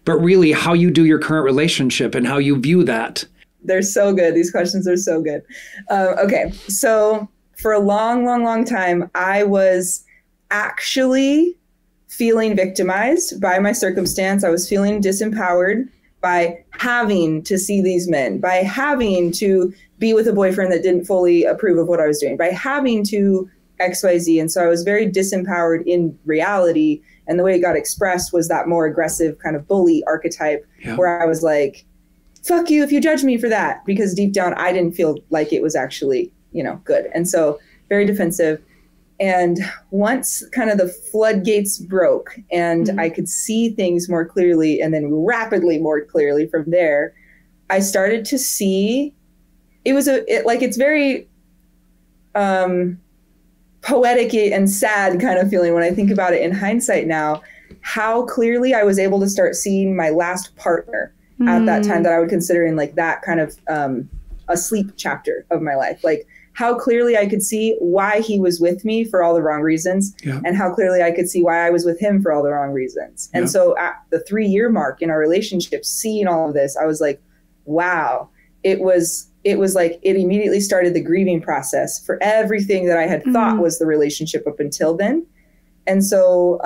but really how you do your current relationship and how you view that. They're so good. These questions are so good. Okay. So for a long time, I was actually feeling victimized by my circumstance. I was feeling disempowered by having to see these men, by having to be with a boyfriend that didn't fully approve of what I was doing, by having to XYZ. And so I was very disempowered in reality. And the way it got expressed was that more aggressive kind of bully archetype, where I was like, fuck you if you judge me for that, because deep down, I didn't feel like it was actually, you know, good. And so very defensive. And once kind of the floodgates broke and I could see things more clearly, and then rapidly more clearly from there, I started to see it's very poetic and sad kind of feeling when I think about it in hindsight now, how clearly I was able to start seeing my last partner at that time that I would consider in like that kind of a sleep chapter of my life. Like how clearly I could see why he was with me for all the wrong reasons, and how clearly I could see why I was with him for all the wrong reasons. And so at the 3-year mark in our relationship, seeing all of this, I was like, wow, it was like it immediately started the grieving process for everything that I had thought was the relationship up until then. And so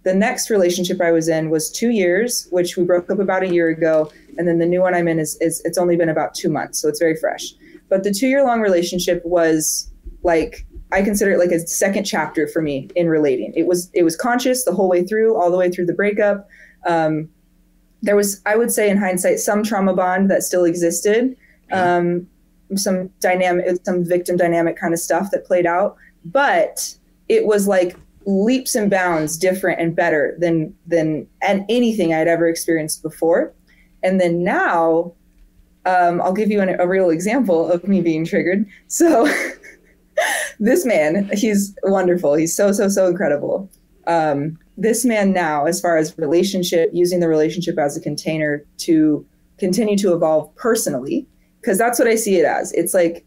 the next relationship I was in was 2 years, which we broke up about a year ago. And then the new one I'm in is it's only been about 2 months. So it's very fresh. But the 2-year-long relationship was like, I consider it like a second chapter for me in relating. It was conscious the whole way through, all the way through the breakup. There was, I would say in hindsight, some trauma bond that still existed, some victim dynamic kind of stuff that played out, but it was like leaps and bounds different and better than anything I'd ever experienced before. And then now, I'll give you a real example of me being triggered. So this man, he's wonderful. He's so incredible. This man now, as far as using the relationship as a container to continue to evolve personally, because that's what I see it as. It's like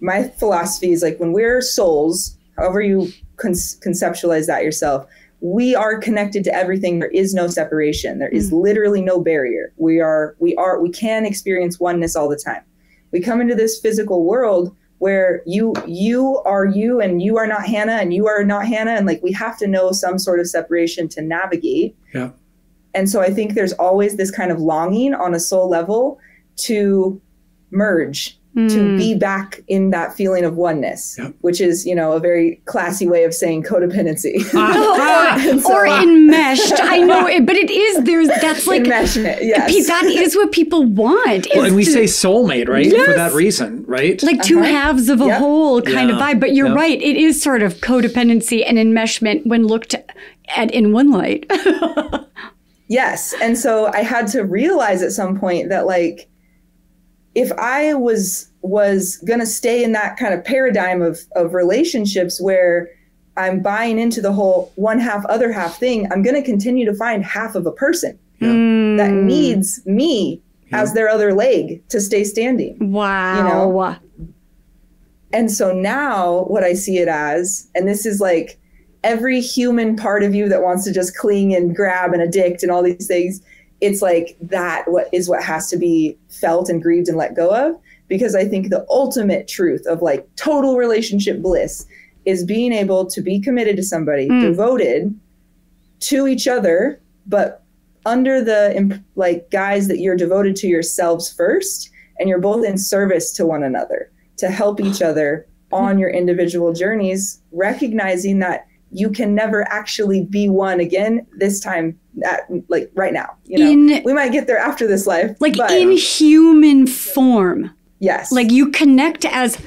my philosophy is like when we're souls, however you conceptualize that yourself, we are connected to everything. There is no separation. There is literally no barrier. We can experience oneness all the time. We come into this physical world where you are you and you are not Hannah and you are not Hannah. And like, we have to know some sort of separation to navigate. And so I think there's always this kind of longing on a soul level to merge, to be back in that feeling of oneness, which is, you know, a very classy way of saying codependency. Or enmeshed. I know it, but it is, that's like, enmeshment, yes. That is what people want. Well, and we say soulmate, right? Yes. For that reason, right? Like two halves of a whole kind of vibe. But you're right. It is sort of codependency and enmeshment when looked at in one light. Yes. And so I had to realize at some point that, like, if I was going to stay in that kind of paradigm of relationships where I'm buying into the whole one half, other half thing, I'm going to continue to find half of a person that needs me as their other leg to stay standing. Wow. You know? And so now what I see it as, and this is like every human part of you that wants to just cling and grab and addict and all these things, it's like what has to be felt and grieved and let go of. Because I think the ultimate truth of like total relationship bliss is being able to be committed to somebody, devoted to each other, but under the like guise that you're devoted to yourselves first, and you're both in service to one another to help each other on your individual journeys, recognizing that you can never actually be one again this time, like right now. You know, we might get there after this life. Like in human form. Yes. Like you connect as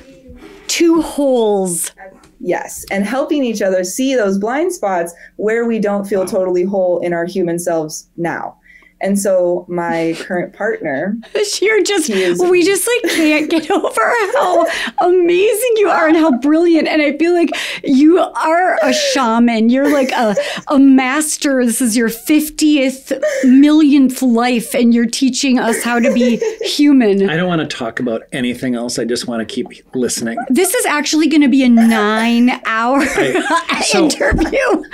two wholes. Yes. And helping each other see those blind spots where we don't feel totally whole in our human selves now. And so my current partner, we just like can't get over how amazing you are and how brilliant. And I feel like you are a shaman. You're like a master. This is your 50th millionth life, and you're teaching us how to be human. I don't want to talk about anything else. I just want to keep listening. This is actually going to be a 9-hour interview.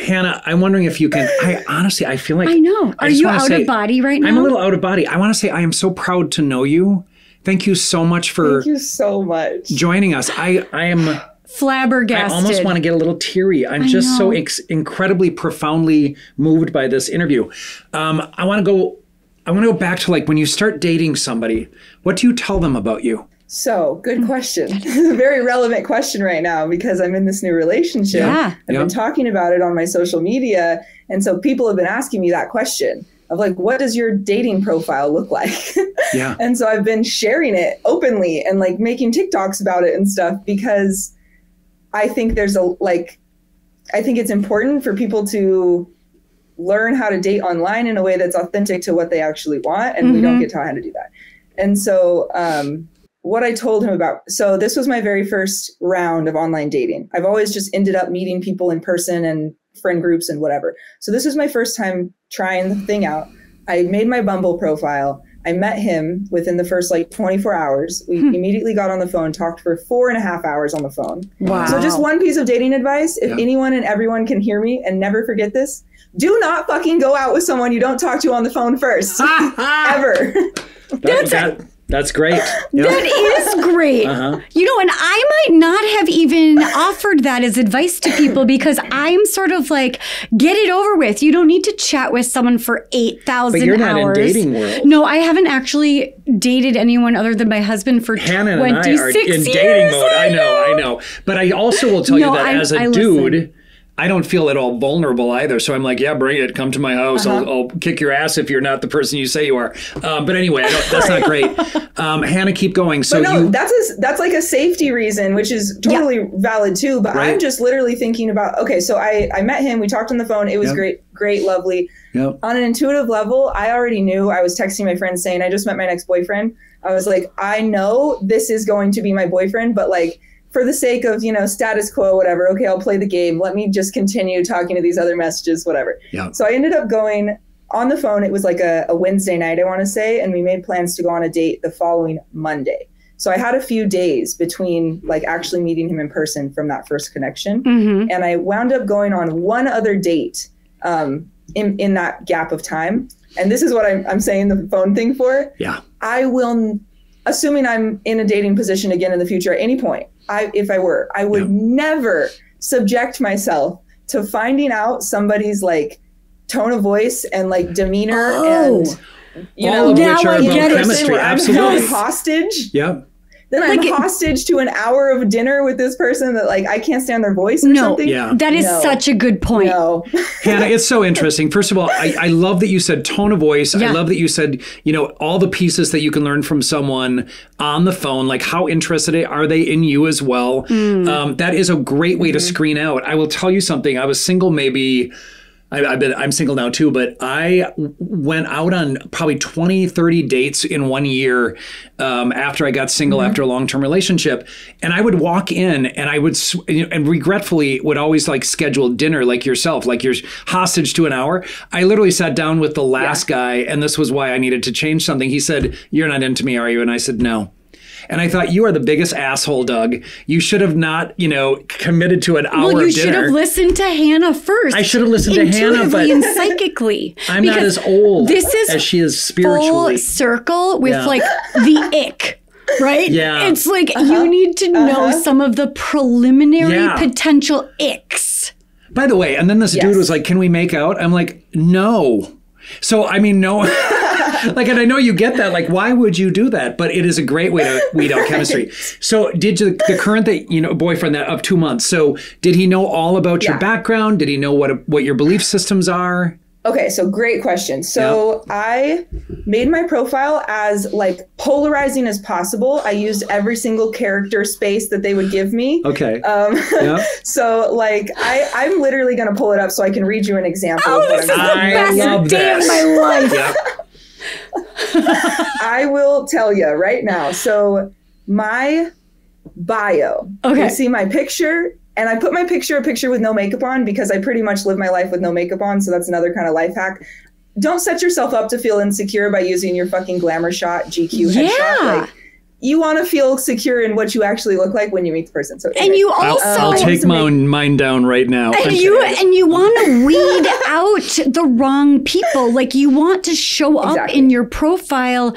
Hannah, I'm wondering if you can, I feel like. I know. Are you out of body right now? I'm a little out of body. I want to say I am so proud to know you. Thank you so much for joining us. I am flabbergasted. I almost want to get a little teary. I'm just so incredibly profoundly moved by this interview. I want to go back to like when you start dating somebody, what do you tell them about you? So, good question. A very relevant question right now because I'm in this new relationship. Yeah. I've been talking about it on my social media. And so people have been asking me that question of like, what does your dating profile look like? Yeah. And so I've been sharing it openly and like making TikToks about it and stuff because I think I think it's important for people to learn how to date online in a way that's authentic to what they actually want. And we don't get taught how to do that. And so, what I told him so this was my very first round of online dating. I've always just ended up meeting people in person and friend groups and whatever. So this was my first time trying the thing out. I made my Bumble profile. I met him within the first like 24 hours. We immediately got on the phone, talked for 4.5 hours on the phone. Wow. So just one piece of dating advice, if anyone and everyone can hear me and never forget this, do not fucking go out with someone you don't talk to on the phone first. Ever. That's great. That is great. You know, and I might not have even offered that as advice to people because I'm sort of like, get it over with. You don't need to chat with someone for 8,000 hours. But you're not in dating world. No, I haven't actually dated anyone other than my husband for Hannah 26 and I are in dating mode. I know. But I also will tell you that as a dude, I don't feel at all vulnerable either. So I'm like, yeah, bring it. Come to my house. I'll kick your ass if you're not the person you say you are. But anyway, that's not great. Hannah, keep going. So that's like a safety reason, which is totally valid too. But I'm just literally thinking about, okay, so I met him. We talked on the phone. It was great, lovely. Yep. On an intuitive level, I already knew. I was texting my friend saying, I just met my next boyfriend. I was like, I know this is going to be my boyfriend, but like, for the sake of, status quo, whatever, okay, I'll play the game. Let me just continue talking to these other messages, whatever. Yeah. So I ended up going on the phone. It was like a Wednesday night, I want to say, and we made plans to go on a date the following Monday. So I had a few days between like actually meeting him in person from that first connection. And I wound up going on one other date in that gap of time. And this is what I'm saying the phone thing for. Yeah. I will, assuming I'm in a dating position again in the future at any point, if I would never subject myself to finding out somebody's like tone of voice and like demeanor and all of which are about chemistry. I'm Absolutely. held hostage. Yeah. Then I'm hostage to an hour of dinner with this person that like I can't stand their voice or something. Yeah. That is such a good point. No. Hannah, it's so interesting. First of all, I love that you said tone of voice. I love that you said, you know, all the pieces that you can learn from someone on the phone, like how interested are they in you as well. That is a great way to screen out. I will tell you something. I was single maybe... I'm single now too, but I went out on probably 20, 30 dates in 1 year after I got single after a long-term relationship. And I would walk in and I would, and regretfully would always like schedule dinner like yourself, like you're hostage to an hour. I literally sat down with the last guy, and this was why I needed to change something. He said, "You're not into me, are you?" And I said, "No." And I thought, you are the biggest asshole, Doug. You should have not, you know, committed to an hour of dinner. Well, you should have listened to Hannah first. I should have listened to Hannah, but and psychically. I'm not as old this is as she is spiritually. Full circle with like the ick. Right? Yeah. It's like you need to know some of the preliminary potential icks. By the way, and then this dude was like, "Can we make out?" I'm like, "No." So, I mean, no. Like, and I know you get that. Like, why would you do that? But it is a great way to weed out chemistry. So did you, the current that, you know, boyfriend that of 2 months, so did he know all about your background? Did he know what your belief systems are? Okay, so great question. So I made my profile as like polarizing as possible. I used every single character space that they would give me. Okay. So like I'm literally going to pull it up so I can read you an example. Oh, this is the best day of my life. Yep. I will tell you right now. So my bio, you see my picture, and I put my picture a picture with no makeup on because I pretty much live my life with no makeup on. So that's another kind of life hack. Don't set yourself up to feel insecure by using your fucking glamour shot, GQ headshot. Like, you want to feel secure in what you actually look like when you meet the person. So, and you also I'll take mine down right now. And you want to weed out the wrong people. Like you want to show up in your profile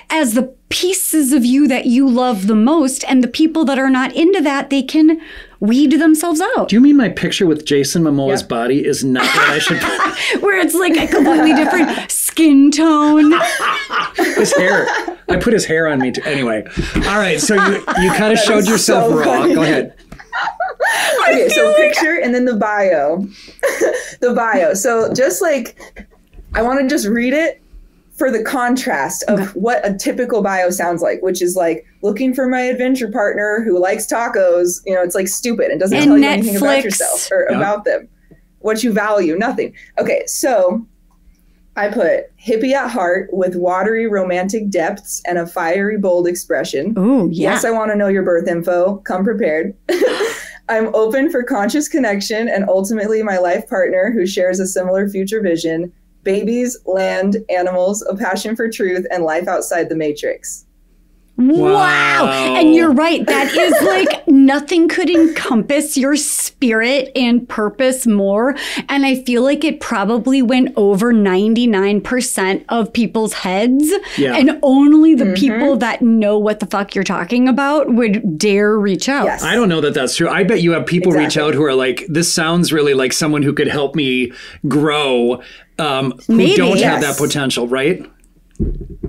as the pieces of you that you love the most, and the people that are not into that, they can weed themselves out. Do you mean my picture with Jason Momoa's body is not what I should put? Where it's like a completely different skin tone. His hair. I put his hair on me too. Anyway. All right. So you kind of showed yourself so raw. funny. Go ahead. Okay. So picture and then the bio. The bio. So just like, I want to just read it for the contrast of what a typical bio sounds like, which is like looking for my adventure partner who likes tacos. You know, it's like stupid and doesn't tell you anything about yourself or about them, what you value, nothing. Okay, so I put hippie at heart with watery romantic depths and a fiery, bold expression. Ooh, yeah. Yes, I want to know your birth info. Come prepared. I'm open for conscious connection and ultimately my life partner who shares a similar future vision. Babies, land, animals, a passion for truth, and life outside the matrix. Wow. And you're right. That is like nothing could encompass your spirit and purpose more. And I feel like it probably went over 99% of people's heads. Yeah. And only the people that know what the fuck you're talking about would dare reach out. Yes. I don't know that that's true. I bet you have people reach out who are like, this sounds really like someone who could help me grow, who don't have that potential, right?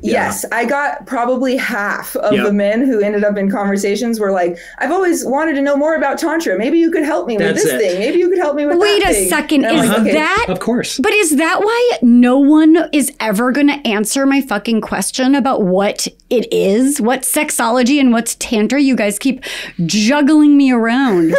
Yes, I got probably half of the men who ended up in conversations were like, I've always wanted to know more about Tantra. Maybe you could help me with this thing. Maybe you could help me with that thing. Wait a second. Is that? Of course. But is that why no one is ever going to answer my fucking question about what it is? What's sexology and what's Tantra? You guys keep juggling me around.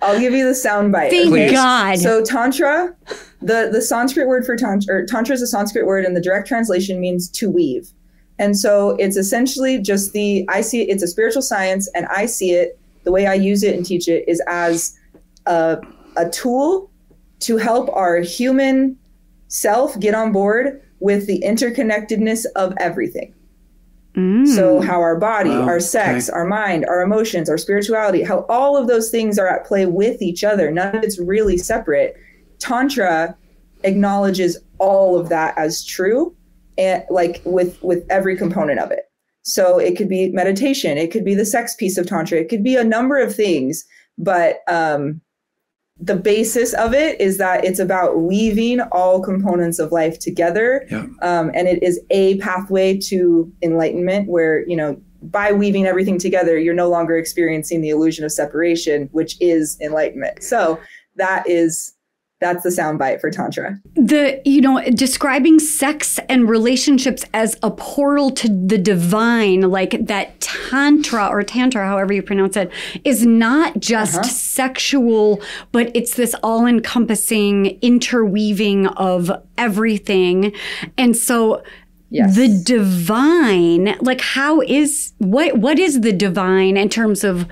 I'll give you the soundbite. Thank God. So Tantra, the Sanskrit word for Tantra, or Tantra is a Sanskrit word, and the direct translation means to weave. And so it's essentially just I see it, it's a spiritual science, and I see it, the way I use it and teach it is as a tool to help our human self get on board with the interconnectedness of everything. So how our body, our sex, our mind, our emotions, our spirituality, how all of those things are at play with each other. None of it's really separate. Tantra acknowledges all of that as true, and like with every component of it. So it could be meditation, it could be the sex piece of Tantra, it could be a number of things, but the basis of it is that it's about weaving all components of life together. Yeah. And it is a pathway to enlightenment where, by weaving everything together, you're no longer experiencing the illusion of separation, which is enlightenment. So that's the soundbite for Tantra. Describing sex and relationships as a portal to the divine, like that Tantra, however you pronounce it, is not just sexual, but it's this all-encompassing interweaving of everything. And so the divine, like what is the divine in terms of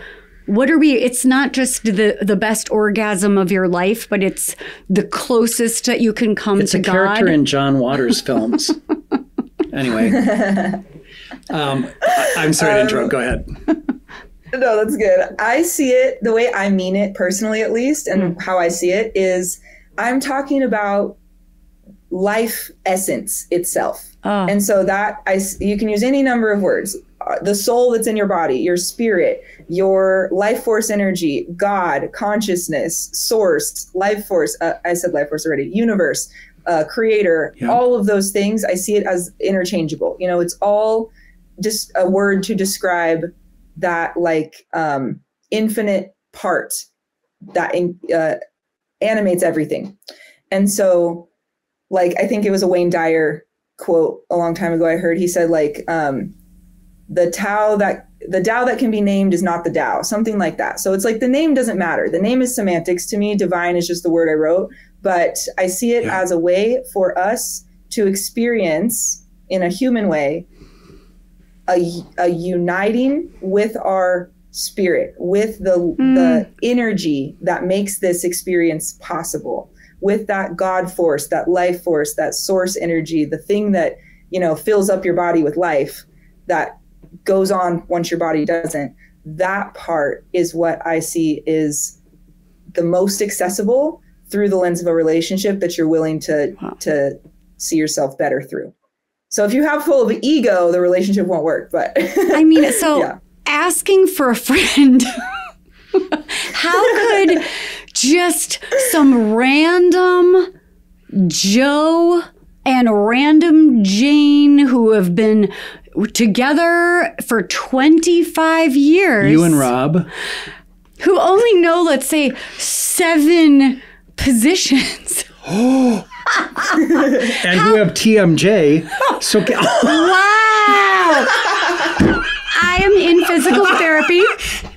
it's not just the best orgasm of your life, but it's the closest that you can come to God. It's a character in John Waters' films. Anyway. I'm sorry to interrupt. Go ahead. No, that's good. I see it the way I mean it personally, at least, and how I see it is I'm talking about life essence itself. And so you can use any number of words. The soul that's in your body, your spirit, your life force energy, God, consciousness, source, life force. I said life force already. Universe, creator, all of those things. I see it as interchangeable. It's all just a word to describe that infinite part that animates everything. And so I think it was a Wayne Dyer quote a long time ago I heard. He said the Tao that can be named is not the Tao, something like that. So it's the name doesn't matter. The name is semantics to me. Divine is just the word I wrote, but I see it as a way for us to experience in a human way a uniting with our spirit, with the energy that makes this experience possible, with that God force, that life force, that source energy, the thing that, fills up your body with life that goes on once your body doesn't. That part is what I see is the most accessible through the lens of a relationship that you're willing to see yourself better through. So if you have full of ego, the relationship won't work. But asking for a friend, how could just some random Joe and random Jane who have been together for 25 years. You and Rob. Who only know, let's say, 7 positions. Oh. And who have TMJ. So wow. I am in physical therapy.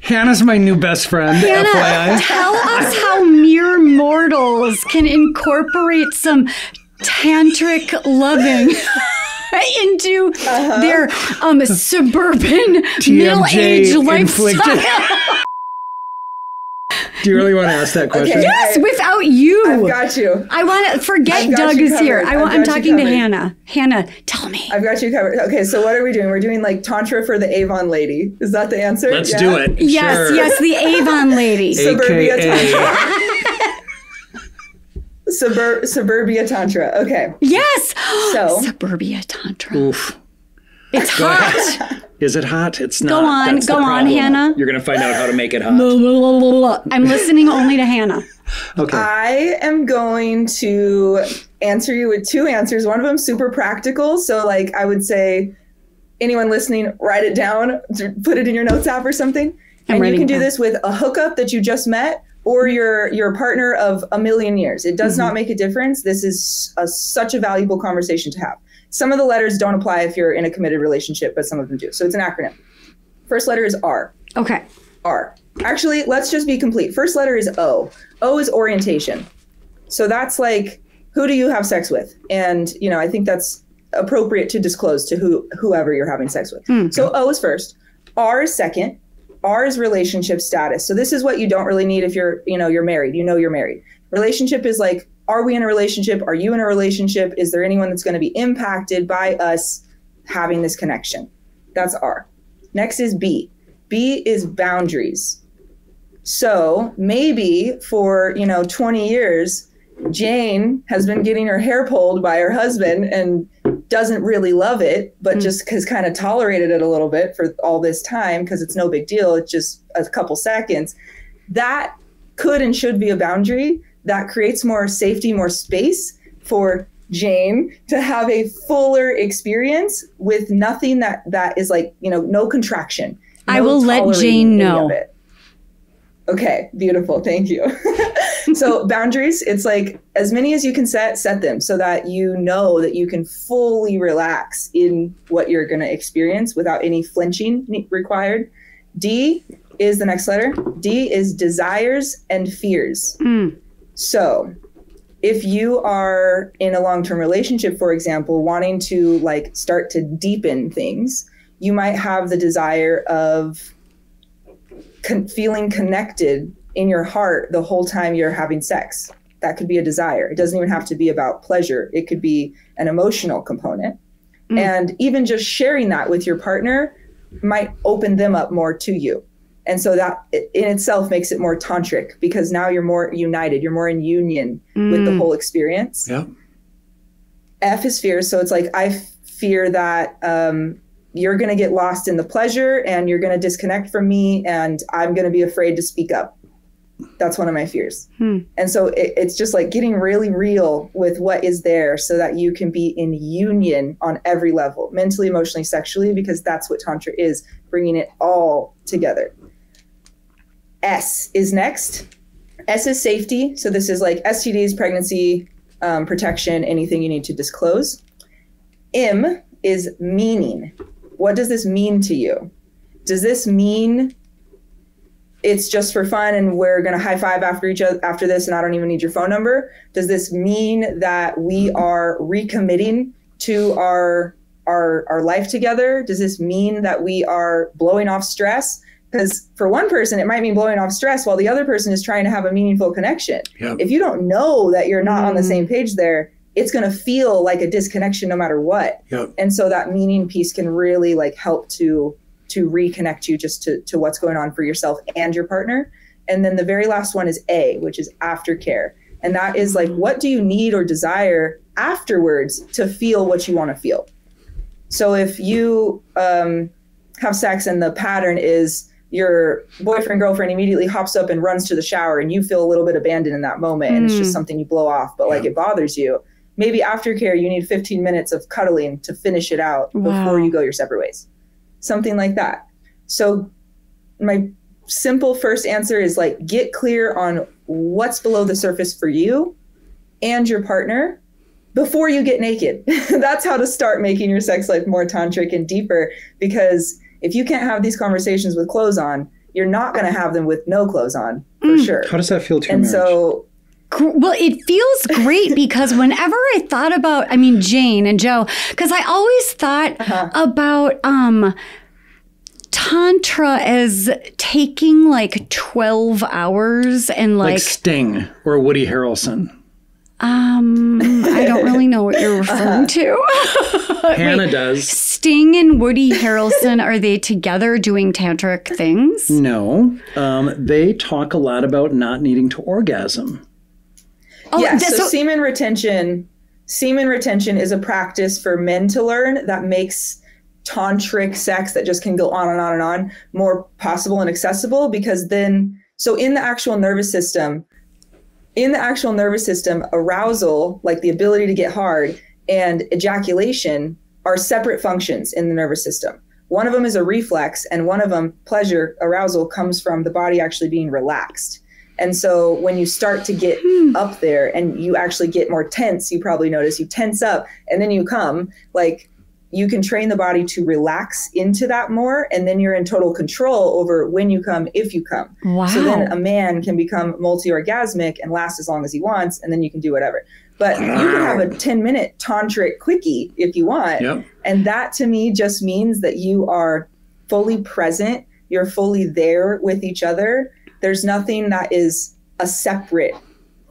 Hannah's my new best friend, Hannah, FYI. Tell us how mere mortals can incorporate some tantric loving into their suburban middle-aged lifestyle. Do you really want to ask that question? Okay, yes, without you. I've got you. I want to forget Doug is here. I'm talking to Hannah. Hannah, tell me. I've got you covered. Okay, so what are we doing? We're doing Tantra for the Avon lady. Is that the answer? Let's do it. Yes, sure. yes, the Avon lady. Suburbia Tantra. Suburbia Tantra. Okay. Yes. So Suburbia Tantra. Oof. It's hot. Is it hot? It's not. Go on, Hannah. You're going to find out how to make it hot. I'm listening only to Hannah. Okay. I am going to answer you with 2 answers. One of them super practical. So I would say anyone listening, write it down, put it in your notes app or something. And you can do this with a hookup that you just met or your partner of a million years. It does not make a difference. This is such a valuable conversation to have. Some of the letters don't apply if you're in a committed relationship, but some of them do. So it's an acronym. First letter is R. Okay. R. Actually, let's just be complete. First letter is O. O is orientation. So that's who do you have sex with? And, I think that's appropriate to disclose to whoever you're having sex with. Okay. So O is first. R is second. R is relationship status. So this is what you don't really need if you're married. You're married. Relationship is are we in a relationship? Are you in a relationship? Is there anyone that's going to be impacted by us having this connection? That's R. Next is B. B is boundaries. So maybe for, 20 years, Jane has been getting her hair pulled by her husband and doesn't really love it, but just has kind of tolerated it a little bit for all this time because it's no big deal. It's just a couple seconds. That could and should be a boundary that creates more safety, more space for Jane to have a fuller experience with nothing that is like, no contraction. No I will let Jane know. Okay, beautiful. Thank you. So boundaries, it's like as many as you can set them so that you know that you can fully relax in what you're going to experience without any flinching required. D is the next letter. D is desires and fears. So if you are in a long-term relationship, for example, wanting to like start to deepen things, you might have the desire of feeling connected in your heart the whole time you're having sex. That could be a desire. It doesn't even have to be about pleasure. It could be an emotional component. And even just sharing that with your partner might open them up more to you. And so that in itself makes it more tantric because now you're more united. You're more in union with the whole experience. Yeah. F is fear. So it's like, I fear that you're going to get lost in the pleasure and you're going to disconnect from me and I'm going to be afraid to speak up. That's one of my fears. And so it's just like getting really real with what is there so that you can be in union on every level, mentally, emotionally, sexually, because that's what Tantra is, bringing it all together. S is next. S is safety. So this is like STDs, pregnancy, protection, anything you need to disclose. M is meaning. What does this mean to you? Does this mean it's just for fun and we're going to high five after this and I don't even need your phone number? Does this mean that we are recommitting to our life together? Does this mean that we are blowing off stress? Because for one person, it might mean blowing off stress while the other person is trying to have a meaningful connection. Yep. If you don't know that you're not on the same page there, it's going to feel like a disconnection no matter what. Yep. And so that meaning piece can really like help to reconnect you just to what's going on for yourself and your partner. And then the very last one is A, which is aftercare. And that is like, what do you need or desire afterwards to feel what you want to feel? So if you have sex and the pattern is your boyfriend, girlfriend immediately hops up and runs to the shower and you feel a little bit abandoned in that moment and it's just something you blow off, but like it bothers you. Maybe aftercare, you need 15 minutes of cuddling to finish it out before you go your separate ways. Something like that. So my simple first answer is like, get clear on what's below the surface for you and your partner before you get naked. That's how to start making your sex life more tantric and deeper, because if you can't have these conversations with clothes on, you're not going to have them with no clothes on, for sure. How does that feel to your marriage? So, well, it feels great because whenever I thought about, Jane and Joe, because I always thought about Tantra as taking like 12 hours and like Sting or Woody Harrelson. I don't really know what you're referring to. Hannah does. Sting and Woody Harrelson, are they together doing tantric things? No. They talk a lot about not needing to orgasm. Oh, yeah, so semen retention is a practice for men to learn that makes tantric sex that just can go on and on and on more possible and accessible, because then, so in the actual nervous system, arousal, like the ability to get hard, and ejaculation are separate functions in the nervous system. One of them is a reflex, and one of them, pleasure, arousal, comes from the body actually being relaxed. And so when you start to get up there and you actually get more tense, you probably notice you tense up and then you come, like you can train the body to relax into that more. And then you're in total control over when you come, if you come. Wow. So then a man can become multi-orgasmic and last as long as he wants. And then you can do whatever. But you can have a 10-minute tantric quickie if you want. Yep. And that to me just means that you are fully present. You're fully there with each other. There's nothing that is a separate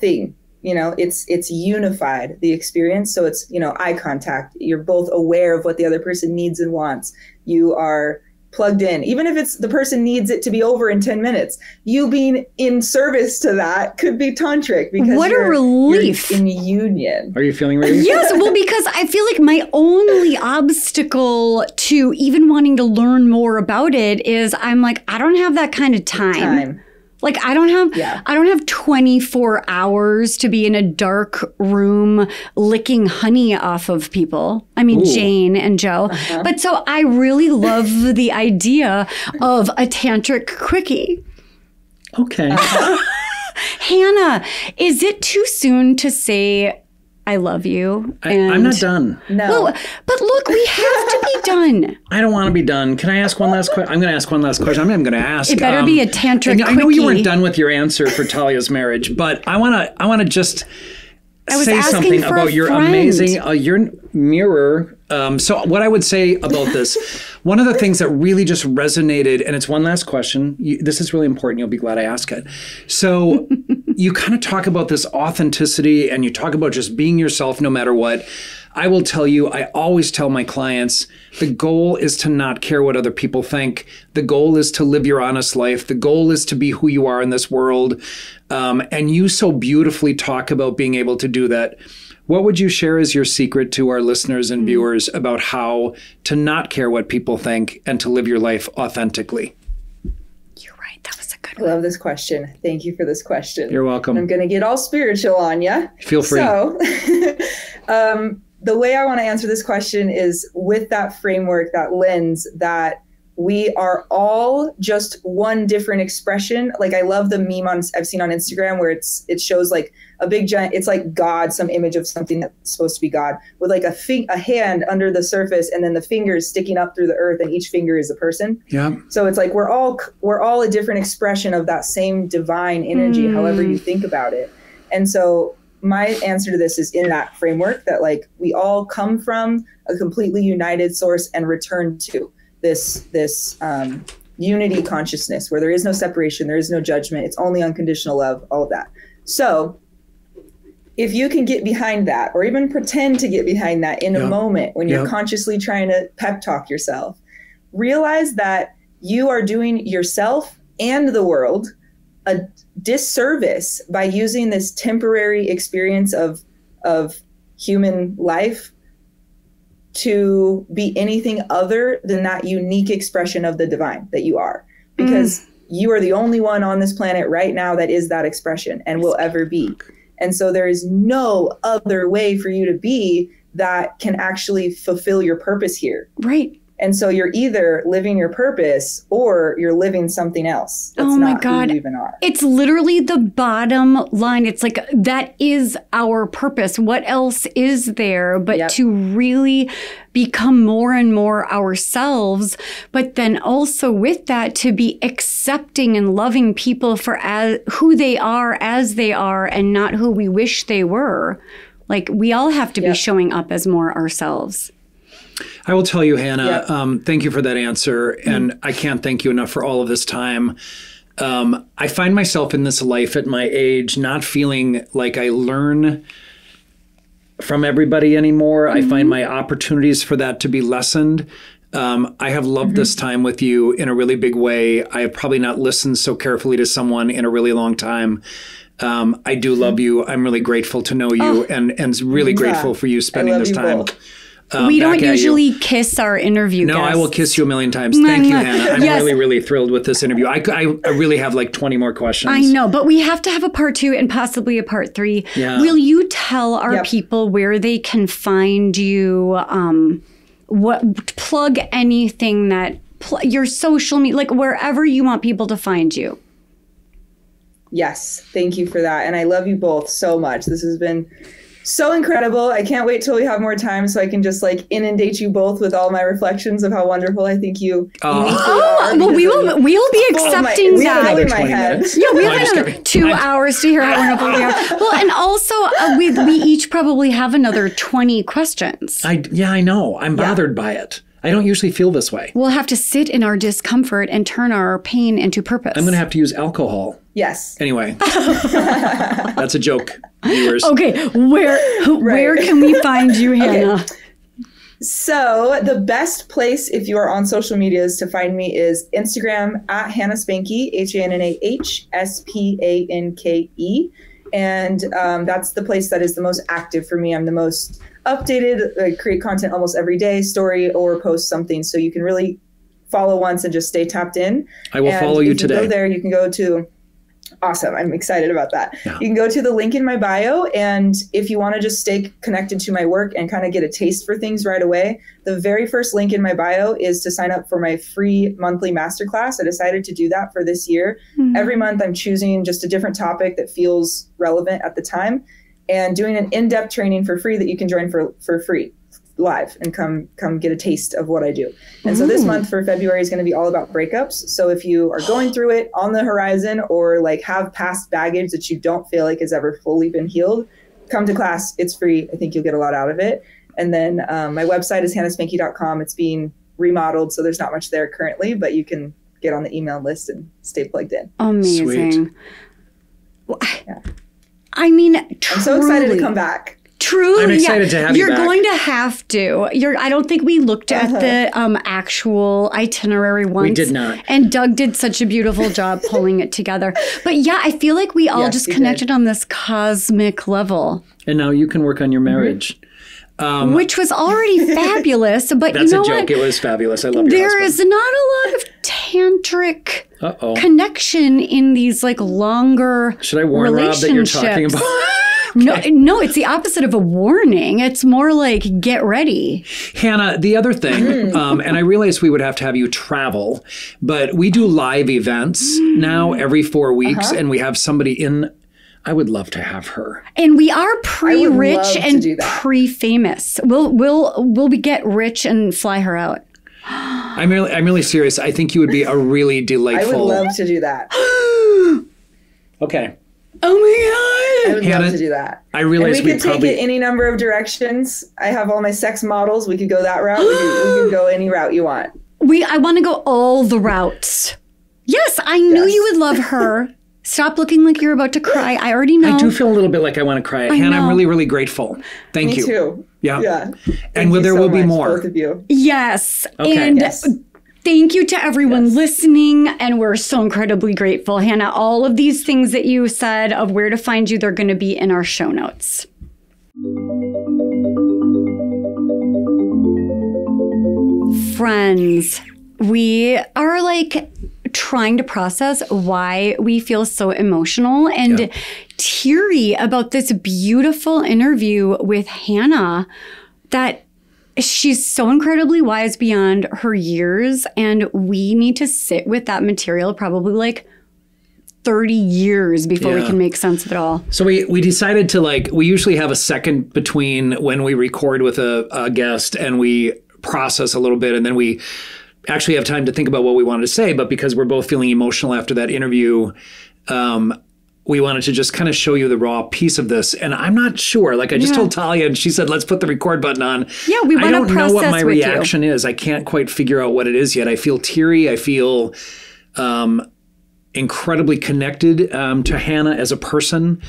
thing. You know, it's unified, the experience. So it's, eye contact. You're both aware of what the other person needs and wants. You are plugged in. Even if it's the person needs it to be over in 10 minutes, you being in service to that could be tantric, because what a relief. You're in union. Are you feeling ready? Yes, well, because I feel like my only obstacle to even wanting to learn more about it is I'm like, I don't have that kind of time. Like I don't have 24 hours to be in a dark room licking honey off of people. I mean, Jane and Joe. But so I really love the idea of a tantric quickie. Okay. Hannah, is it too soon to say I love you? I'm not done. No. Well, but look, we have to be done. I don't want to be done. Can I ask one last question? I'm going to ask one last question. I'm going to ask. It better be a tantric I know quickie. you weren't done with your answer for Talia's marriage, but I want to just say something about your amazing your mirror. So what I would say about this, one of the things that really just resonated, and it's one last question. This is really important. You'll be glad I asked it. So you kind of talk about this authenticity and you talk about just being yourself no matter what. I will tell you, I always tell my clients, the goal is to not care what other people think. The goal is to live your honest life. The goal is to be who you are in this world. And you so beautifully talk about being able to do that. What would you share as your secret to our listeners and viewers about how to not care what people think and to live your life authentically? You're right. That was a good I love this question. Thank you for this question. You're welcome. I'm going to get all spiritual on you. Feel free. So, the way I want to answer this question is with that framework, that lens, that we are all just one different expression. Like I love the meme I've seen on Instagram where it shows like a big giant, it's like God, some image of something that's supposed to be God with like a hand under the surface and then the fingers sticking up through the earth and each finger is a person. Yeah. So it's like we're all a different expression of that same divine energy, however you think about it. And so my answer to this is in that framework that like we all come from a completely united source and return to this unity consciousness where there is no separation, there is no judgment, it's only unconditional love, all of that. So if you can get behind that or even pretend to get behind that in a moment when you're consciously trying to pep talk yourself, realize that you are doing yourself and the world a disservice by using this temporary experience of human life to be anything other than that unique expression of the divine that you are, because you are the only one on this planet right now that is that expression and will ever be. And so there is no other way for you to be that can actually fulfill your purpose here. Right. And so you're either living your purpose or you're living something else. That's oh my not God. who you even are. It's literally the bottom line. It's like, that is our purpose. What else is there but to really become more and more ourselves, but then also with that to be accepting and loving people for who they are as they are and not who we wish they were. Like we all have to be showing up as more ourselves. I will tell you, Hannah, thank you for that answer. And I can't thank you enough for all of this time. I find myself in this life at my age not feeling like I learn from everybody anymore. I find my opportunities for that to be lessened. I have loved this time with you in a really big way. I have probably not listened so carefully to someone in a really long time. I do love you. I'm really grateful to know you and really grateful for you spending this time. We don't usually kiss our interview guests. No, I will kiss you a million times. Thank you, Hannah. I'm really, really thrilled with this interview. I really have like 20 more questions. I know, but we have to have a part 2 and possibly a part 3. Yeah. Will you tell our people where they can find you? Plug anything that your social media, like wherever you want people to find you. Yes, thank you for that. And I love you both so much. This has been so incredible. I can't wait till we have more time so I can just like inundate you both with all my reflections of how wonderful I think you are. Well, we'll be accepting that. In my head. Yeah, we have another 2 hours to hear how wonderful we are. Well, and also we each probably have another 20 questions. I know. I'm bothered by it. I don't usually feel this way. We'll have to sit in our discomfort and turn our pain into purpose. I'm going to have to use alcohol. Yes. Anyway, that's a joke, viewers. Okay, where can we find you, Hannah? Okay. So the best place if you are on social medias to find me is Instagram at Hannah Spanke, HannahSpanke. And that's the place that is the most active for me. I'm the most updated. I create content almost every day, story or post something. So you can really follow once and just stay tapped in. I will follow you today. Go there. You can go to Awesome. I'm excited about that. Yeah. You can go to the link in my bio. And if you want to just stay connected to my work and kind of get a taste for things right away, the very first link in my bio is to sign up for my free monthly masterclass. I decided to do that for this year. Every month I'm choosing just a different topic that feels relevant at the time and doing an in-depth training for free that you can join for free live and come get a taste of what I do. And so this month for February is going to be all about breakups. So if you are going through it on the horizon or like have past baggage that you don't feel like has ever fully been healed, come to class. It's free. I think you'll get a lot out of it. And then my website is hannahspanke.com. It's being remodeled, so there's not much there currently, but you can get on the email list and stay plugged in. Amazing. Sweet. Yeah. I mean, I'm so excited to come back. Truly, I'm excited to have you You're back. going to have to. I don't think we looked at the actual itinerary once. We did not. And Doug did such a beautiful job pulling it together. But yeah, I feel like we all Yes, just he connected on this cosmic level, And now you can work on your marriage. which was already fabulous. But That's you know a joke. what? It was fabulous. I love your There husband. is not a lot of tantric Uh-oh. connection in these like longer Should I warn Rob that you're talking relationships. about? No, it's the opposite of a warning. It's more like, get ready. Hannah, the other thing, and I realized we would have to have you travel, but we do live events now every 4 weeks, and we have somebody in. I would love to have her. And we are love pre-rich to and do that. pre-famous. We'll get rich and fly her out. I'm really serious. I think you would be a really I delightful. would love to do that. Okay. Oh my I would Hannah, love to do that. I realize and we we could take probably. it any number of directions. I have all my sex models. We could go that route. We could go any route you want. God! I want to go all the routes. Yes, I knew Yes. you would love her. Stop looking like you're about to cry. I already know. I do feel a little bit like I want to cry. Hannah, I'm know. really, really grateful. Thank Me you. too. Yeah. Yeah. And Thank there you will so be much, more. both of you. Yes. Okay. And Yes. thank you to everyone listening. And we're so incredibly grateful. Hannah, all of these things that you said of where to find you, they're going to be in our show notes. Friends, we are like trying to process why we feel so emotional and teary about this beautiful interview with Hannah that she's so incredibly wise beyond her years, and we need to sit with that material probably like 30 years before we Yeah. can make sense of it all. So we decided to we usually have a second between when we record with a guest and we process a little bit, and then we actually have time to think about what we wanted to say. But because we're both feeling emotional after that interview, we wanted to just kind of show you the raw piece of this. And I'm not sure. Like I just told Talia, and she said, let's put the record button on. Yeah, we I want to don't know what process my with you. reaction is. I can't quite figure out what it is yet. I feel teary. I feel incredibly connected to Hannah as a person.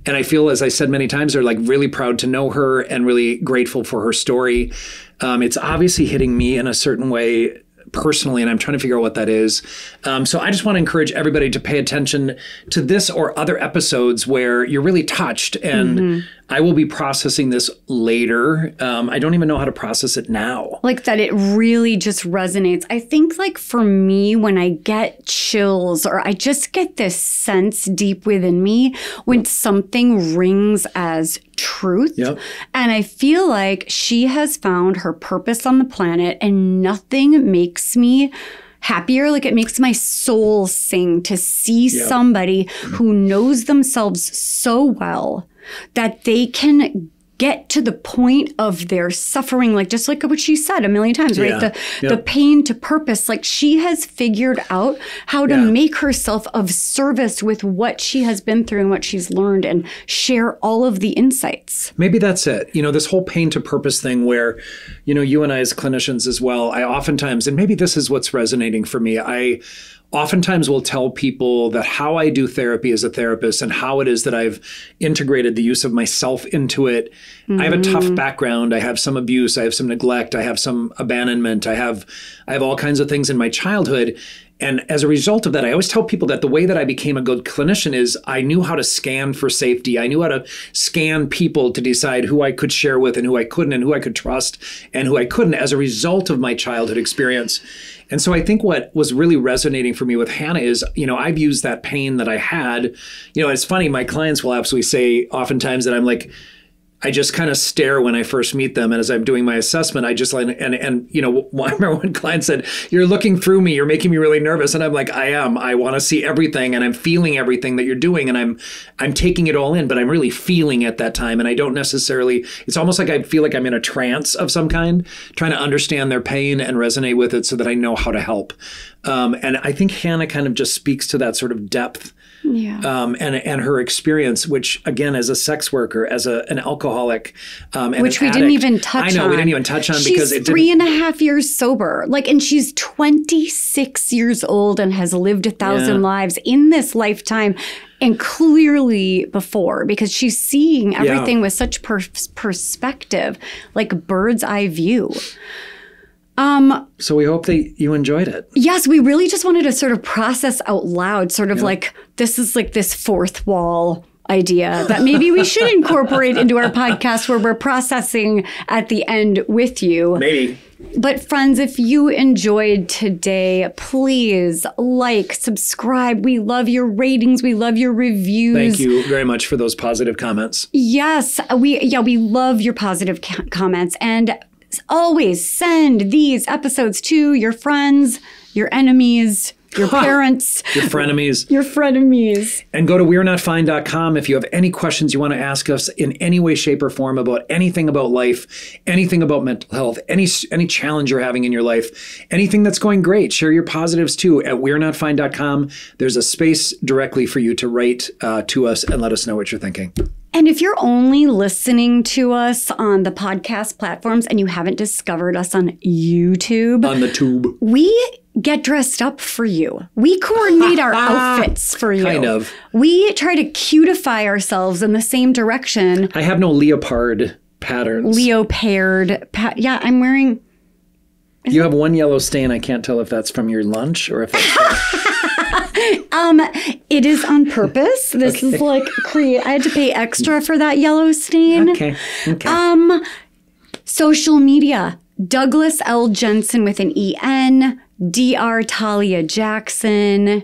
And I feel, as I said many times, they're like really proud to know her and really grateful for her story. It's obviously hitting me in a certain way personally, and I'm trying to figure out what that is. So I just want to encourage everybody to pay attention to this or other episodes where you're really touched. And I will be processing this later. I don't even know how to process it now. Like that it really just resonates. I think like for me, when I get chills or I just get this sense deep within me when something rings as truth. Yep. And I feel like she has found her purpose on the planet, and nothing makes me happier. Like it makes my soul sing to see somebody who knows themselves so well that they can get to the point of their suffering, like just like what she said a million times, right? The pain to purpose. Like she has figured out how to make herself of service with what she has been through and what she's learned, and share all of the insights. Maybe that's it. You know, this whole pain to purpose thing where, you know, you and I as clinicians as well, I oftentimes, and maybe this is what's resonating for me, I oftentimes will tell people that how I do therapy as a therapist and how it is that I've integrated the use of myself into it. I have a tough background. I have some abuse. I have some neglect. I have some abandonment. I have all kinds of things in my childhood. And as a result of that, I always tell people that the way that I became a good clinician is I knew how to scan for safety. I knew how to scan people to decide who I could share with and who I couldn't, and who I could trust and who I couldn't, as a result of my childhood experience. And so I think what was really resonating for me with Hannah is, I've used that pain that I had. It's funny, my clients will absolutely say oftentimes that I'm like, I just kind of stare when I first meet them. And as I'm doing my assessment, I just like, and I remember one client said, "You're looking through me, you're making me really nervous." And I'm like, I am. I want to see everything, and I'm feeling everything that you're doing, and I'm taking it all in, but I'm really feeling at that time. And I don't necessarily, it's almost like I feel like I'm in a trance of some kind, trying to understand their pain and resonate with it so that I know how to help. And I think Hannah kind of just speaks to that sort of depth. Yeah. And her experience, which again, as a sex worker, as an alcoholic, and which an we addict, didn't even touch on. I know we didn't even touch on because she's 3.5 years sober, and she's 26 years old and has lived 1,000 lives in this lifetime, and clearly before, because she's seeing everything with such perspective, like bird's eye view. So we hope that you enjoyed it. Yes, we really just wanted to sort of process out loud, sort of like, this is like this fourth wall idea that maybe we should incorporate into our podcast where we're processing at the end with you. Maybe. But friends, if you enjoyed today, please like, subscribe. We love your ratings. We love your reviews. Thank you very much for those positive comments. Yes, we love your positive comments. And always send these episodes to your friends, your enemies, your parents. Your frenemies. Your frenemies. And go to we'renotfine.com if you have any questions you want to ask us in any way, shape, or form about anything about life, anything about mental health, any challenge you're having in your life, anything that's going great. Share your positives too at we'renotfine.com. There's a space directly for you to write to us and let us know what you're thinking. And if you're only listening to us on the podcast platforms and you haven't discovered us on YouTube, on the tube, we get dressed up for you. We coordinate our outfits for you. Kind of. We try to cutify ourselves in the same direction. I have no leopard patterns. Yeah, I'm wearing... You have one yellow stain. I can't tell if that's from your lunch or if that's... It is on purpose. This is like I had to pay extra for that yellow stain. Okay. Social media: Douglas L. Jensen with an E-N, Dr. Talia Jackson.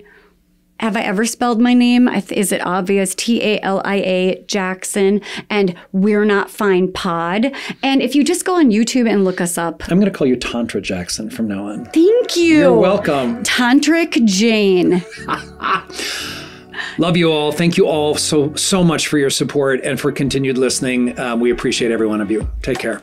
Have I ever spelled my name? Is it obvious? Talia Jackson. And We're Not Fine Pod. And if you just go on YouTube and look us up. I'm going to call you Tantra Jackson from now on. Thank you. You're welcome. Tantric Jane. Love you all. Thank you all so much for your support and for continued listening. We appreciate every one of you. Take care.